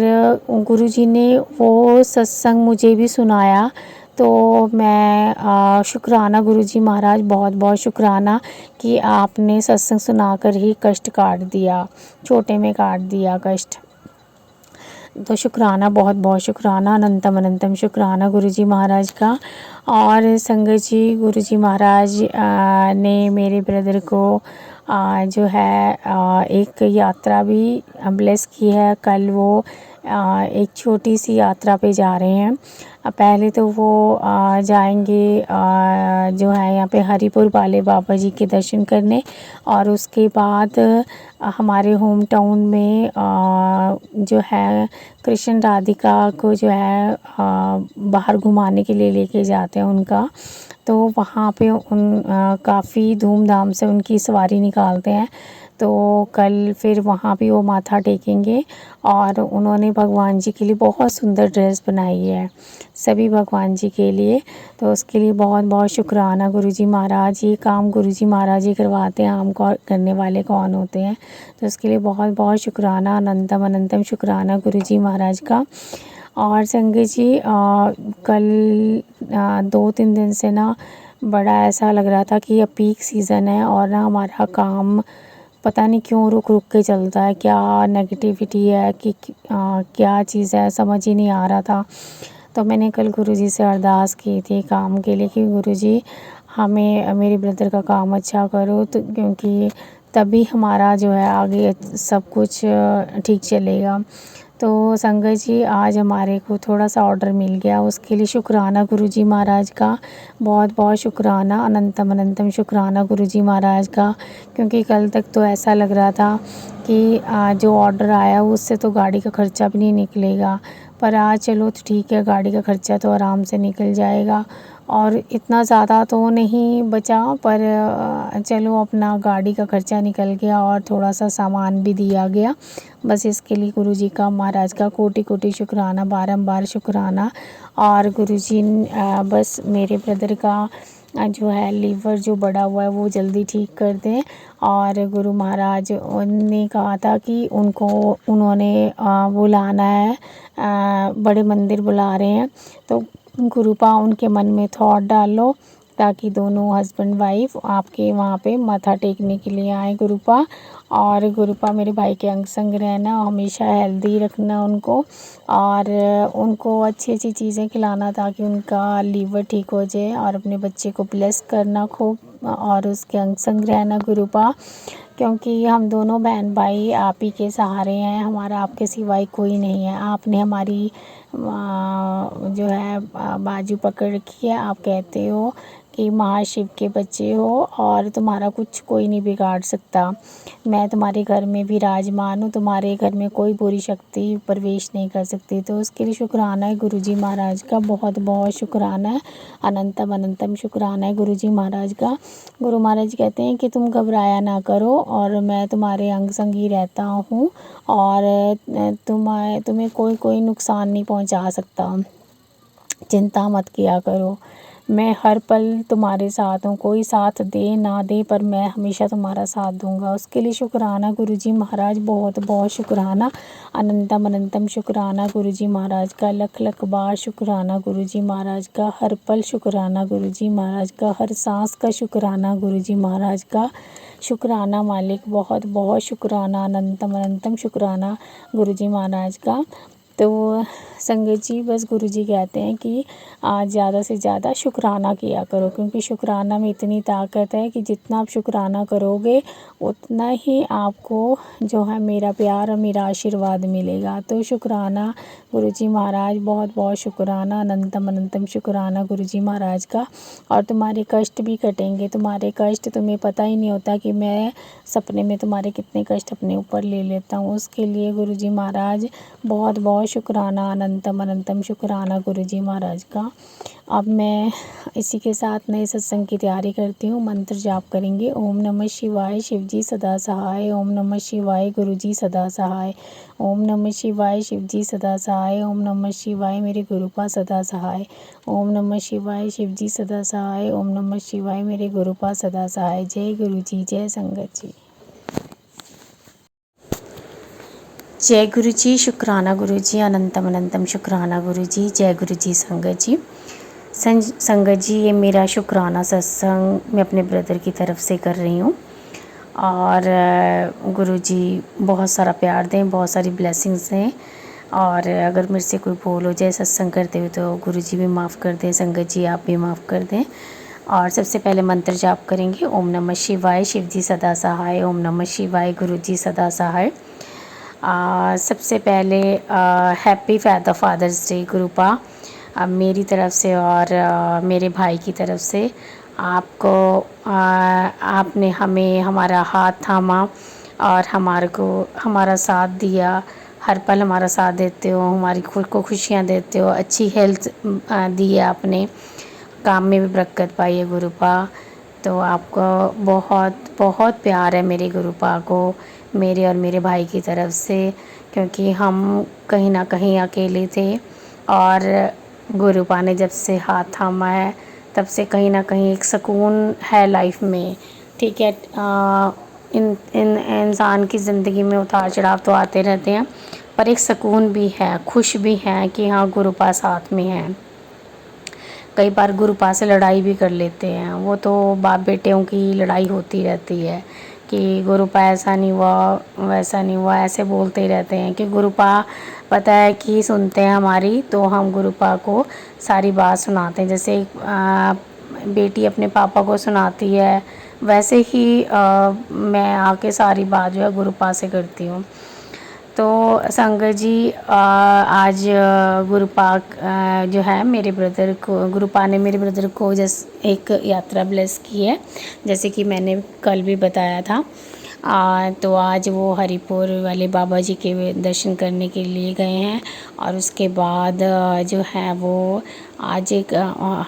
Speaker 2: गुरुजी ने वो सत्संग मुझे भी सुनाया। तो मैं शुक्राना गुरुजी महाराज, बहुत बहुत शुक्राना कि आपने सत्संग सुनाकर ही कष्ट काट दिया, छोटे में काट दिया कष्ट। तो शुक्राना, बहुत बहुत शुक्राना, अनंतम अनंतम शुक्राना गुरुजी महाराज का। और संगत जी, गुरुजी महाराज ने मेरे ब्रदर को जो है एक यात्रा भी ब्लेस की है। कल वो एक छोटी सी यात्रा पे जा रहे हैं। पहले तो वो जाएंगे जो है यहाँ पे हरिपुर वाले बाबा जी के दर्शन करने, और उसके बाद हमारे होम टाउन में जो है कृष्ण राधिका को जो है बाहर घुमाने के लिए लेके जाते हैं उनका, तो वहाँ पे काफ़ी धूमधाम से उनकी सवारी निकालते हैं। तो कल फिर वहाँ भी वो माथा टेकेंगे, और उन्होंने भगवान जी के लिए बहुत सुंदर ड्रेस बनाई है, सभी भगवान जी के लिए। तो उसके लिए बहुत बहुत शुक्राना गुरुजी महाराज। ये काम गुरुजी महाराज ही करवाते हैं, हम करने वाले कौन होते हैं। तो उसके लिए बहुत बहुत शुक्राना, अनंतम अनंतम शुक्राना गुरुजी महाराज का। और संगत जी, कल 2-3 दिन से ना बड़ा ऐसा लग रहा था कि अब पीक सीज़न है, और ना हमारा काम पता नहीं क्यों रुक रुक के चलता है, क्या नेगेटिविटी है कि क्या चीज़ है, समझ ही नहीं आ रहा था। तो मैंने कल गुरुजी से अरदास की थी काम के लिए कि गुरुजी हमें मेरे ब्रदर का काम अच्छा करो, तो क्योंकि तभी हमारा जो है आगे सब कुछ ठीक चलेगा। तो संगत जी, आज हमारे को थोड़ा सा ऑर्डर मिल गया, उसके लिए शुक्राना गुरुजी महाराज का, बहुत बहुत शुक्राना, अनंतम अनंतम शुक्राना गुरुजी महाराज का। क्योंकि कल तक तो ऐसा लग रहा था कि जो ऑर्डर आया उससे तो गाड़ी का ख़र्चा भी नहीं निकलेगा, पर आज चलो तो ठीक है, गाड़ी का ख़र्चा तो आराम से निकल जाएगा, और इतना ज़्यादा तो नहीं बचा, पर चलो अपना गाड़ी का ख़र्चा निकल गया और थोड़ा सा सामान भी दिया गया। बस इसके लिए गुरुजी का, महाराज का कोटि कोटि शुक्राना, बारंबार शुक्राना। और गुरुजी बस मेरे ब्रदर का जो है लीवर जो बड़ा हुआ है वो जल्दी ठीक कर दें। और गुरु महाराज ने कहा था कि उन्होंने बुलाना है, बड़े मंदिर बुला रहे हैं, तो गुरुपा उनके मन में थॉट डालो, ताकि दोनों हस्बैंड वाइफ आपके वहाँ पे माथा टेकने के लिए आए गुरुपा। और गुरुपा मेरे भाई के अंग संग रहना, हमेशा हेल्दी रखना उनको, और उनको अच्छी अच्छी चीज़ें खिलाना ताकि उनका लीवर ठीक हो जाए, और अपने बच्चे को ब्लेस करना खूब, और उसके अंग संग रहना गुरुपा। क्योंकि हम दोनों बहन भाई आप ही के सहारे हैं, हमारा आपके सिवाय कोई नहीं है। आपने हमारी जो है बाजू पकड़ रखी है। आप कहते हो कि महाशिव के बच्चे हो और तुम्हारा कुछ कोई नहीं बिगाड़ सकता। मैं तुम्हारे घर में विराजमान हूँ, तुम्हारे घर में कोई बुरी शक्ति प्रवेश नहीं कर सकती। तो उसके लिए शुक्राना है गुरुजी महाराज का, बहुत बहुत शुक्राना है, अनंतम अनंतम शुक्राना है गुरुजी महाराज का। गुरु महाराज कहते हैं कि तुम घबराया ना करो और मैं तुम्हारे अंग संग ही रहता हूँ और तुम्हें कोई नुकसान नहीं पहुँचा सकता। चिंता मत किया करो, मैं हर पल तुम्हारे साथ हूँ, कोई साथ दे ना दे पर मैं हमेशा तुम्हारा साथ दूंगा। उसके लिए शुक्राना गुरुजी महाराज, बहुत बहुत शुक्राना, अनंतम अनंतम शुक्राना गुरुजी महाराज का, लख लख बार शुक्राना गुरुजी महाराज का, हर पल शुक्राना गुरुजी महाराज का, हर सांस का शुक्राना गुरुजी महाराज का। शुक्राना मालिक, बहुत बहुत शुक्राना, अनंतम अनंतम शुक्राना गुरुजी महाराज का। तो संगत जी बस गुरुजी कहते हैं कि आज ज़्यादा से ज़्यादा शुक्राना किया करो, क्योंकि शुक्राना में इतनी ताकत है कि जितना आप शुक्राना करोगे उतना ही आपको जो है मेरा प्यार और मेरा आशीर्वाद मिलेगा। तो शुक्राना गुरुजी महाराज, बहुत बहुत शुक्राना, अनंतम अनंतम शुक्राना गुरुजी महाराज का। और तुम्हारे कष्ट भी कटेंगे, तुम्हारे कष्ट तुम्हें पता ही नहीं होता कि मैं सपने में तुम्हारे कितने कष्ट अपने ऊपर ले लेता हूँ। उसके लिए गुरुजी महाराज बहुत बहुत शुक्राना, अनंतम अनंतम शुक्राना गुरुजी महाराज का। अब मैं इसी के साथ नए सत्संग की तैयारी करती हूँ। मंत्र जाप करेंगे। ओम नमः शिवाय, शिवजी सदा सहाय। ओम नमः शिवाय, गुरुजी सदा सहाय। ओम नमः शिवाय, शिवजी सदा सहाय। ओम नमः शिवाय, मेरे गुरुपा सदा सहाय। ओम नमः शिवाय, शिवजी सदा सहाय। ओम नमः शिवाय, मेरे गुरुपा सदा सहाय। जय गुरुजी, जय संगत जी। जय गुरु जी, शुक्राना गुरु जी, अनंतम अनंतम शुक्राना गुरु जी। जय गुरु जी संगत जी। संगत जी, ये मेरा शुक्राना सत्संग मैं अपने ब्रदर की तरफ से कर रही हूँ और गुरु जी बहुत सारा प्यार दें, बहुत सारी ब्लेसिंग्स दें। और अगर मेरे से कोई भूल हो जाए सत्संग करते हुए तो गुरु जी भी माफ़ कर दें, संगत जी आप भी माफ़ कर दें। और सबसे पहले मंत्र जाप करेंगे। ओम नमः शिवाय, शिवजी सदा सहाय। ओम नमः शिवाय, गुरु जी सदा सहाय। सबसे पहले हैप्पी फादर्स डे गुरुपा मेरी तरफ से और मेरे भाई की तरफ से आपको। आपने हमें हमारा हाथ थामा और हमारा साथ दिया, हर पल हमारा साथ देते हो, हमारी खुद को खुशियाँ देते हो, अच्छी हेल्थ दी है आपने, काम में भी बरकत पाई है गुरुपा। तो आपको बहुत बहुत प्यार है मेरे गुरुपा को, मेरे और मेरे भाई की तरफ से, क्योंकि हम कहीं ना कहीं अकेले थे और गुरुपा ने जब से हाथ थामा है तब से कहीं ना कहीं एक सुकून है लाइफ में। ठीक है, इन इंसान की ज़िंदगी में उतार चढ़ाव तो आते रहते हैं, पर एक सुकून भी है, खुश भी है कि हाँ गुरुपा साथ में है। कई बार गुरुपा से लड़ाई भी कर लेते हैं, वो तो बाप बेटियों की लड़ाई होती रहती है कि गुरुपा ऐसा नहीं हुआ, वैसा नहीं हुआ, ऐसे बोलते ही रहते हैं कि गुरुपा पता है कि सुनते हैं हमारी, तो हम गुरुपा को सारी बात सुनाते हैं। जैसे बेटी अपने पापा को सुनाती है, वैसे ही मैं आके सारी बात जो है गुरुपा से करती हूँ। तो संगत जी आज गुरुपा जो है मेरे ब्रदर को, गुरुपा ने मेरे ब्रदर को एक यात्रा ब्लेस की है, जैसे कि मैंने कल भी बताया था। तो आज वो हरिपुर वाले बाबा जी के दर्शन करने के लिए गए हैं और उसके बाद जो है वो आज एक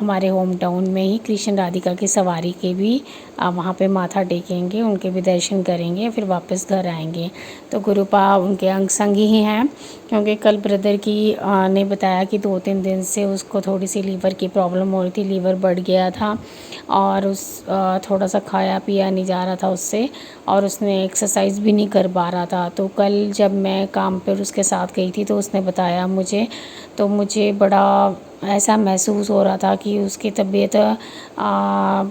Speaker 2: हमारे होम टाउन में ही कृष्ण राधिका की सवारी के भी वहाँ पे माथा टेकेंगे, उनके भी दर्शन करेंगे, फिर वापस घर आएंगे। तो गुरुपा उनके अंग संग ही हैं, क्योंकि कल ब्रदर की ने बताया कि 2-3 दिन से उसको थोड़ी सी लीवर की प्रॉब्लम हो रही थी, लीवर बढ़ गया था और थोड़ा सा खाया पिया नहीं जा रहा था उससे, और उसने एक्सरसाइज भी नहीं कर पा रहा था। तो कल जब मैं काम पर उसके साथ गई थी तो उसने बताया मुझे, तो मुझे बड़ा ऐसा महसूस हो रहा था कि उसकी तबीयत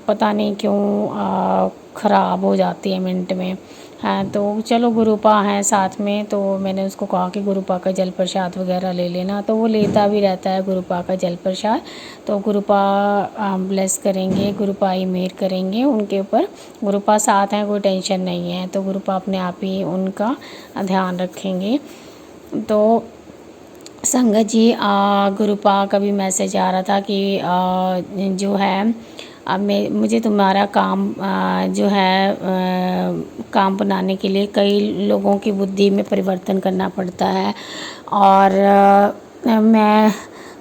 Speaker 2: पता नहीं क्यों ख़राब हो जाती है मिनट में। हाँ, तो चलो गुरुपा हैं साथ में, तो मैंने उसको कहा कि गुरुपा का जल प्रसाद वगैरह ले लेना, तो वो लेता भी रहता है गुरुपा का जल प्रसाद। तो गुरुपा ब्लेस करेंगे, गुरुपा ही मेहर करेंगे उनके ऊपर, गुरुपा साथ हैं, कोई टेंशन नहीं है। तो गुरुपा अपने आप ही उनका ध्यान रखेंगे। तो संगत जी गुरुपा का भी मैसेज आ रहा था कि जो है अब मुझे तुम्हारा काम जो है काम बनाने के लिए कई लोगों की बुद्धि में परिवर्तन करना पड़ता है। और मैं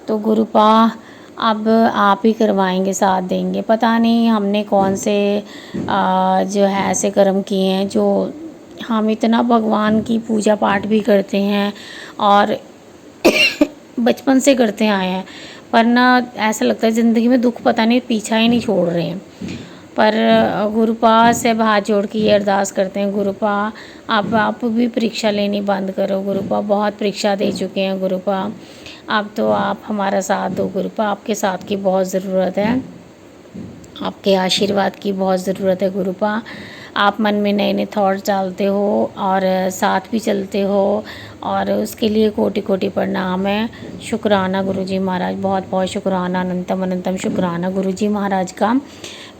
Speaker 2: तो गुरुपा अब आप ही करवाएंगे, साथ देंगे। पता नहीं हमने कौन से जो है ऐसे कर्म किए हैं जो हम इतना भगवान की पूजा पाठ भी करते हैं और बचपन से करते आए हैं, पर ना ऐसा लगता है ज़िंदगी में दुख पता नहीं पीछा ही नहीं छोड़ रहे हैं। पर गुरुपा से अब हाथ जोड़ के ये अरदास करते हैं, गुरुपा आप भी परीक्षा लेनी बंद करो। गुरुपा बहुत परीक्षा दे चुके हैं गुरुपा, अब तो आप हमारा साथ दो गुरुपा। आपके साथ की बहुत ज़रूरत है, आपके आशीर्वाद की बहुत ज़रूरत है गुरुपा। आप मन में नए नए थॉट्स डालते हो और साथ भी चलते हो, और उसके लिए कोटि कोटि प्रणाम है। शुक्राना गुरुजी महाराज, बहुत बहुत शुक्राना, अनंतम अनंतम शुक्राना गुरुजी महाराज का।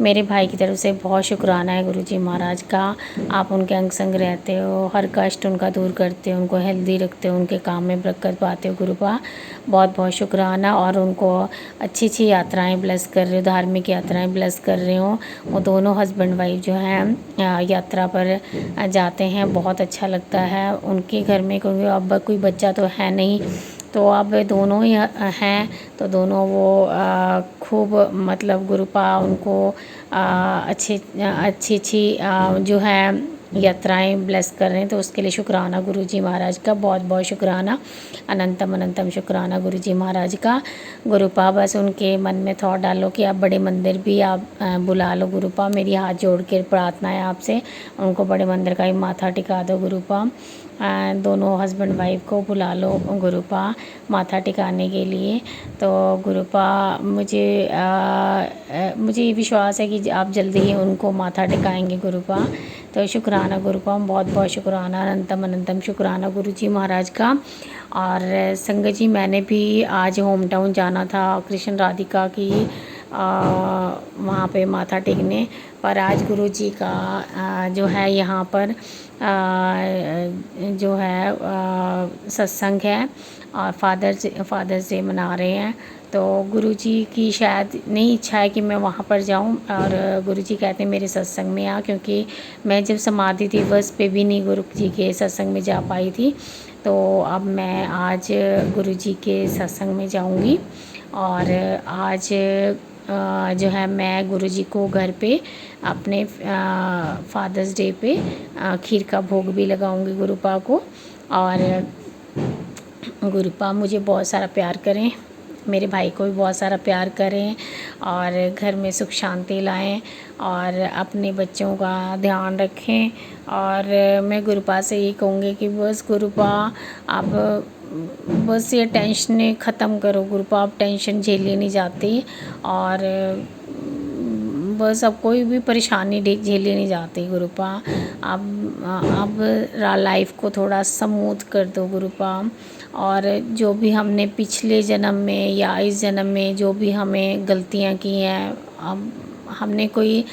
Speaker 2: मेरे भाई की तरफ से बहुत शुक्राना है गुरुजी महाराज का। आप उनके अंग संग रहते हो, हर कष्ट उनका दूर करते हो, उनको हेल्दी रखते हो, उनके काम में बरकत पाते हो गुरुपा। बहुत बहुत शुक्राना। और उनको अच्छी अच्छी यात्राएं ब्लेस कर रहे हो, धार्मिक यात्राएं ब्लेस कर रहे हो। वो दोनों हस्बैंड वाइफ जो हैं यात्रा पर जाते हैं, बहुत अच्छा लगता है उनके घर में, क्योंकि अब कोई बच्चा तो है नहीं, तो अब दोनों ही हैं, तो दोनों वो खूब मतलब गुरुपा उनको अच्छी अच्छी जो है यात्राएं ब्लेस कर रहे हैं, तो उसके लिए शुक्राना गुरुजी महाराज का, बहुत बहुत शुक्राना, अनंतम अनंतम शुक्राना गुरुजी महाराज का। गुरुपा बस उनके मन में थॉट डालो कि आप बड़े मंदिर भी आप बुला लो गुरुपा। मेरी हाथ जोड़ के प्रार्थना है आपसे, उनको बड़े मंदिर का ही माथा टिका दो गुरुपा। दोनों हस्बैंड वाइफ को बुला लो गुरुपा माथा टिकाने के लिए। तो गुरुपा मुझे विश्वास है कि आप जल्दी ही उनको माथा टिकाएंगे गुरुपा। तो शुक्राना गुरुपा, बहुत बहुत शुक्राना, अनंतम अनंतम शुक्राना गुरुजी महाराज का। और संगत जी, मैंने भी आज होम टाउन जाना था कृष्ण राधिका की वहाँ पे माथा टेकने, पर आज गुरुजी का जो है यहाँ पर जो है सत्संग है और फादर्स डे मना रहे हैं। तो गुरुजी की शायद नहीं इच्छा है कि मैं वहाँ पर जाऊँ, और गुरुजी कहते हैं मेरे सत्संग में आ, क्योंकि मैं जब समाधि दिवस पे भी नहीं गुरुजी के सत्संग में जा पाई थी, तो अब मैं आज गुरुजी के सत्संग में जाऊँगी। और आज जो है मैं गुरुजी को घर पे अपने फादर्स डे पे खीर का भोग भी लगाऊंगी गुरुपा को। और गुरुपा मुझे बहुत सारा प्यार करें, मेरे भाई को भी बहुत सारा प्यार करें, और घर में सुख शांति लाएं, और अपने बच्चों का ध्यान रखें। और मैं गुरुपा से ये कहूँगी कि बस गुरुपा आप बस ये टेंशन ख़त्म करो गुरुपा, आप टेंशन झेली नहीं जाती, और बस अब कोई भी परेशानी झेली नहीं जाती गुरुपा। अब लाइफ को थोड़ा स्मूथ कर दो गुरुपा, और जो भी हमने पिछले जन्म में या इस जन्म में जो भी हमें गलतियां की हैं, अब हमने कोई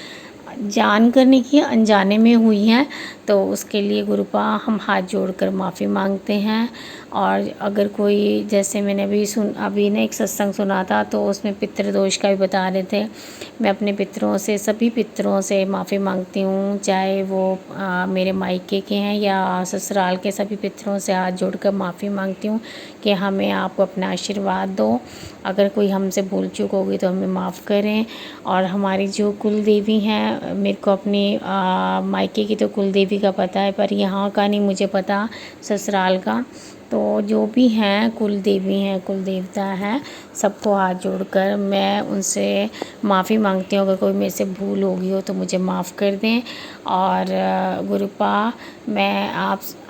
Speaker 2: जान कर नहीं की, अनजाने में हुई हैं, तो उसके लिए गुरुपा हम हाथ जोड़कर माफ़ी मांगते हैं। और अगर कोई, जैसे मैंने अभी ने एक सत्संग सुना था, तो उसमें पितृदोष का भी बता रहे थे। मैं अपने पितरों से, सभी पितरों से माफ़ी मांगती हूँ, चाहे वो मेरे मायके के हैं या ससुराल के, सभी पितरों से हाथ जोड़कर माफ़ी मांगती हूँ कि हमें आप अपना आशीर्वाद दो। अगर कोई हमसे भूल चूक होगी तो हमें माफ़ करें। और हमारी जो कुल देवी हैं, मेरे को अपनी मायके की तो कुल देवी का पता है, पर यहाँ का नहीं मुझे पता, ससुराल का। तो जो भी हैं कुल देवी हैं, कुल देवता हैं, सबको हाथ जोड़कर मैं उनसे माफ़ी मांगती हूँ। अगर कोई मेरे से भूल होगी हो तो मुझे माफ़ कर दें। और गुरुपा, मैं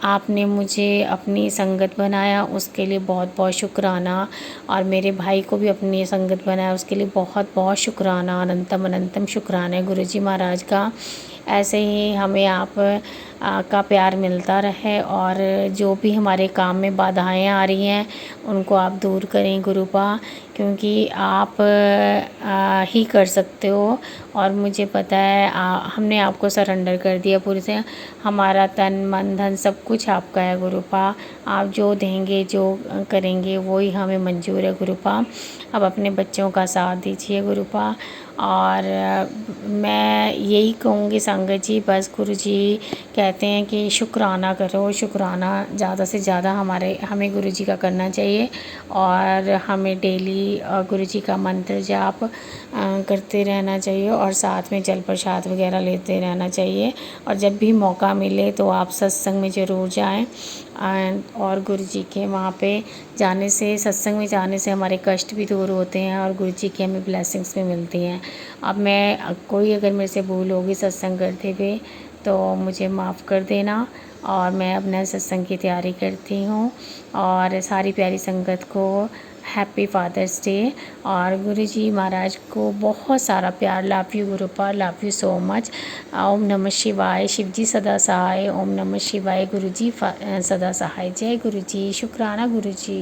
Speaker 2: आपने मुझे अपनी संगत बनाया, उसके लिए बहुत बहुत शुक्राना, और मेरे भाई को भी अपनी संगत बनाया, उसके लिए बहुत बहुत शुक्राना, अनंतम अनंतम शुक्राना है गुरुजी महाराज का। ऐसे ही हमें आप का प्यार मिलता रहे, और जो भी हमारे काम में बाधाएं आ रही हैं उनको आप दूर करें गुरुपा, क्योंकि आप ही कर सकते हो। और मुझे पता है हमने आपको सरेंडर कर दिया पूरी से, हमारा तन मन धन सब कुछ आपका है गुरुपा। आप जो देंगे, जो करेंगे, वो ही हमें मंजूर है गुरुपा। अब अपने बच्चों का साथ दीजिए गुरुपा। और मैं यही कहूँगी संगत जी, बस गुरु जी कहते हैं कि शुक्राना करो, शुक्राना ज़्यादा से ज़्यादा हमें गुरु जी का करना चाहिए। और हमें डेली गुरु जी का मंत्र जाप करते रहना चाहिए और साथ में जल प्रसाद वगैरह लेते रहना चाहिए। और जब भी मौका मिले तो आप सत्संग में ज़रूर जाएं। और गुरु जी के वहाँ पे जाने से, सत्संग में जाने से हमारे कष्ट भी दूर होते हैं और गुरु जी की हमें ब्लेसिंग्स भी मिलती हैं। अब मैं कोई अगर मेरे से भूल होगी सत्संग करते हुए तो मुझे माफ़ कर देना। और मैं अपना सत्संग की तैयारी करती हूँ। और सारी प्यारी संगत को हैप्पी फादर्स डे। और गुरु जी महाराज को बहुत सारा प्यार। Love you Gurupa, love you so much. ओम नमः शिवाय। शिव जी सदा सहाय। ओम नमः शिवाय। गुरु जी सदा सहाय। जय गुरु जी। शुक्राना गुरु जी।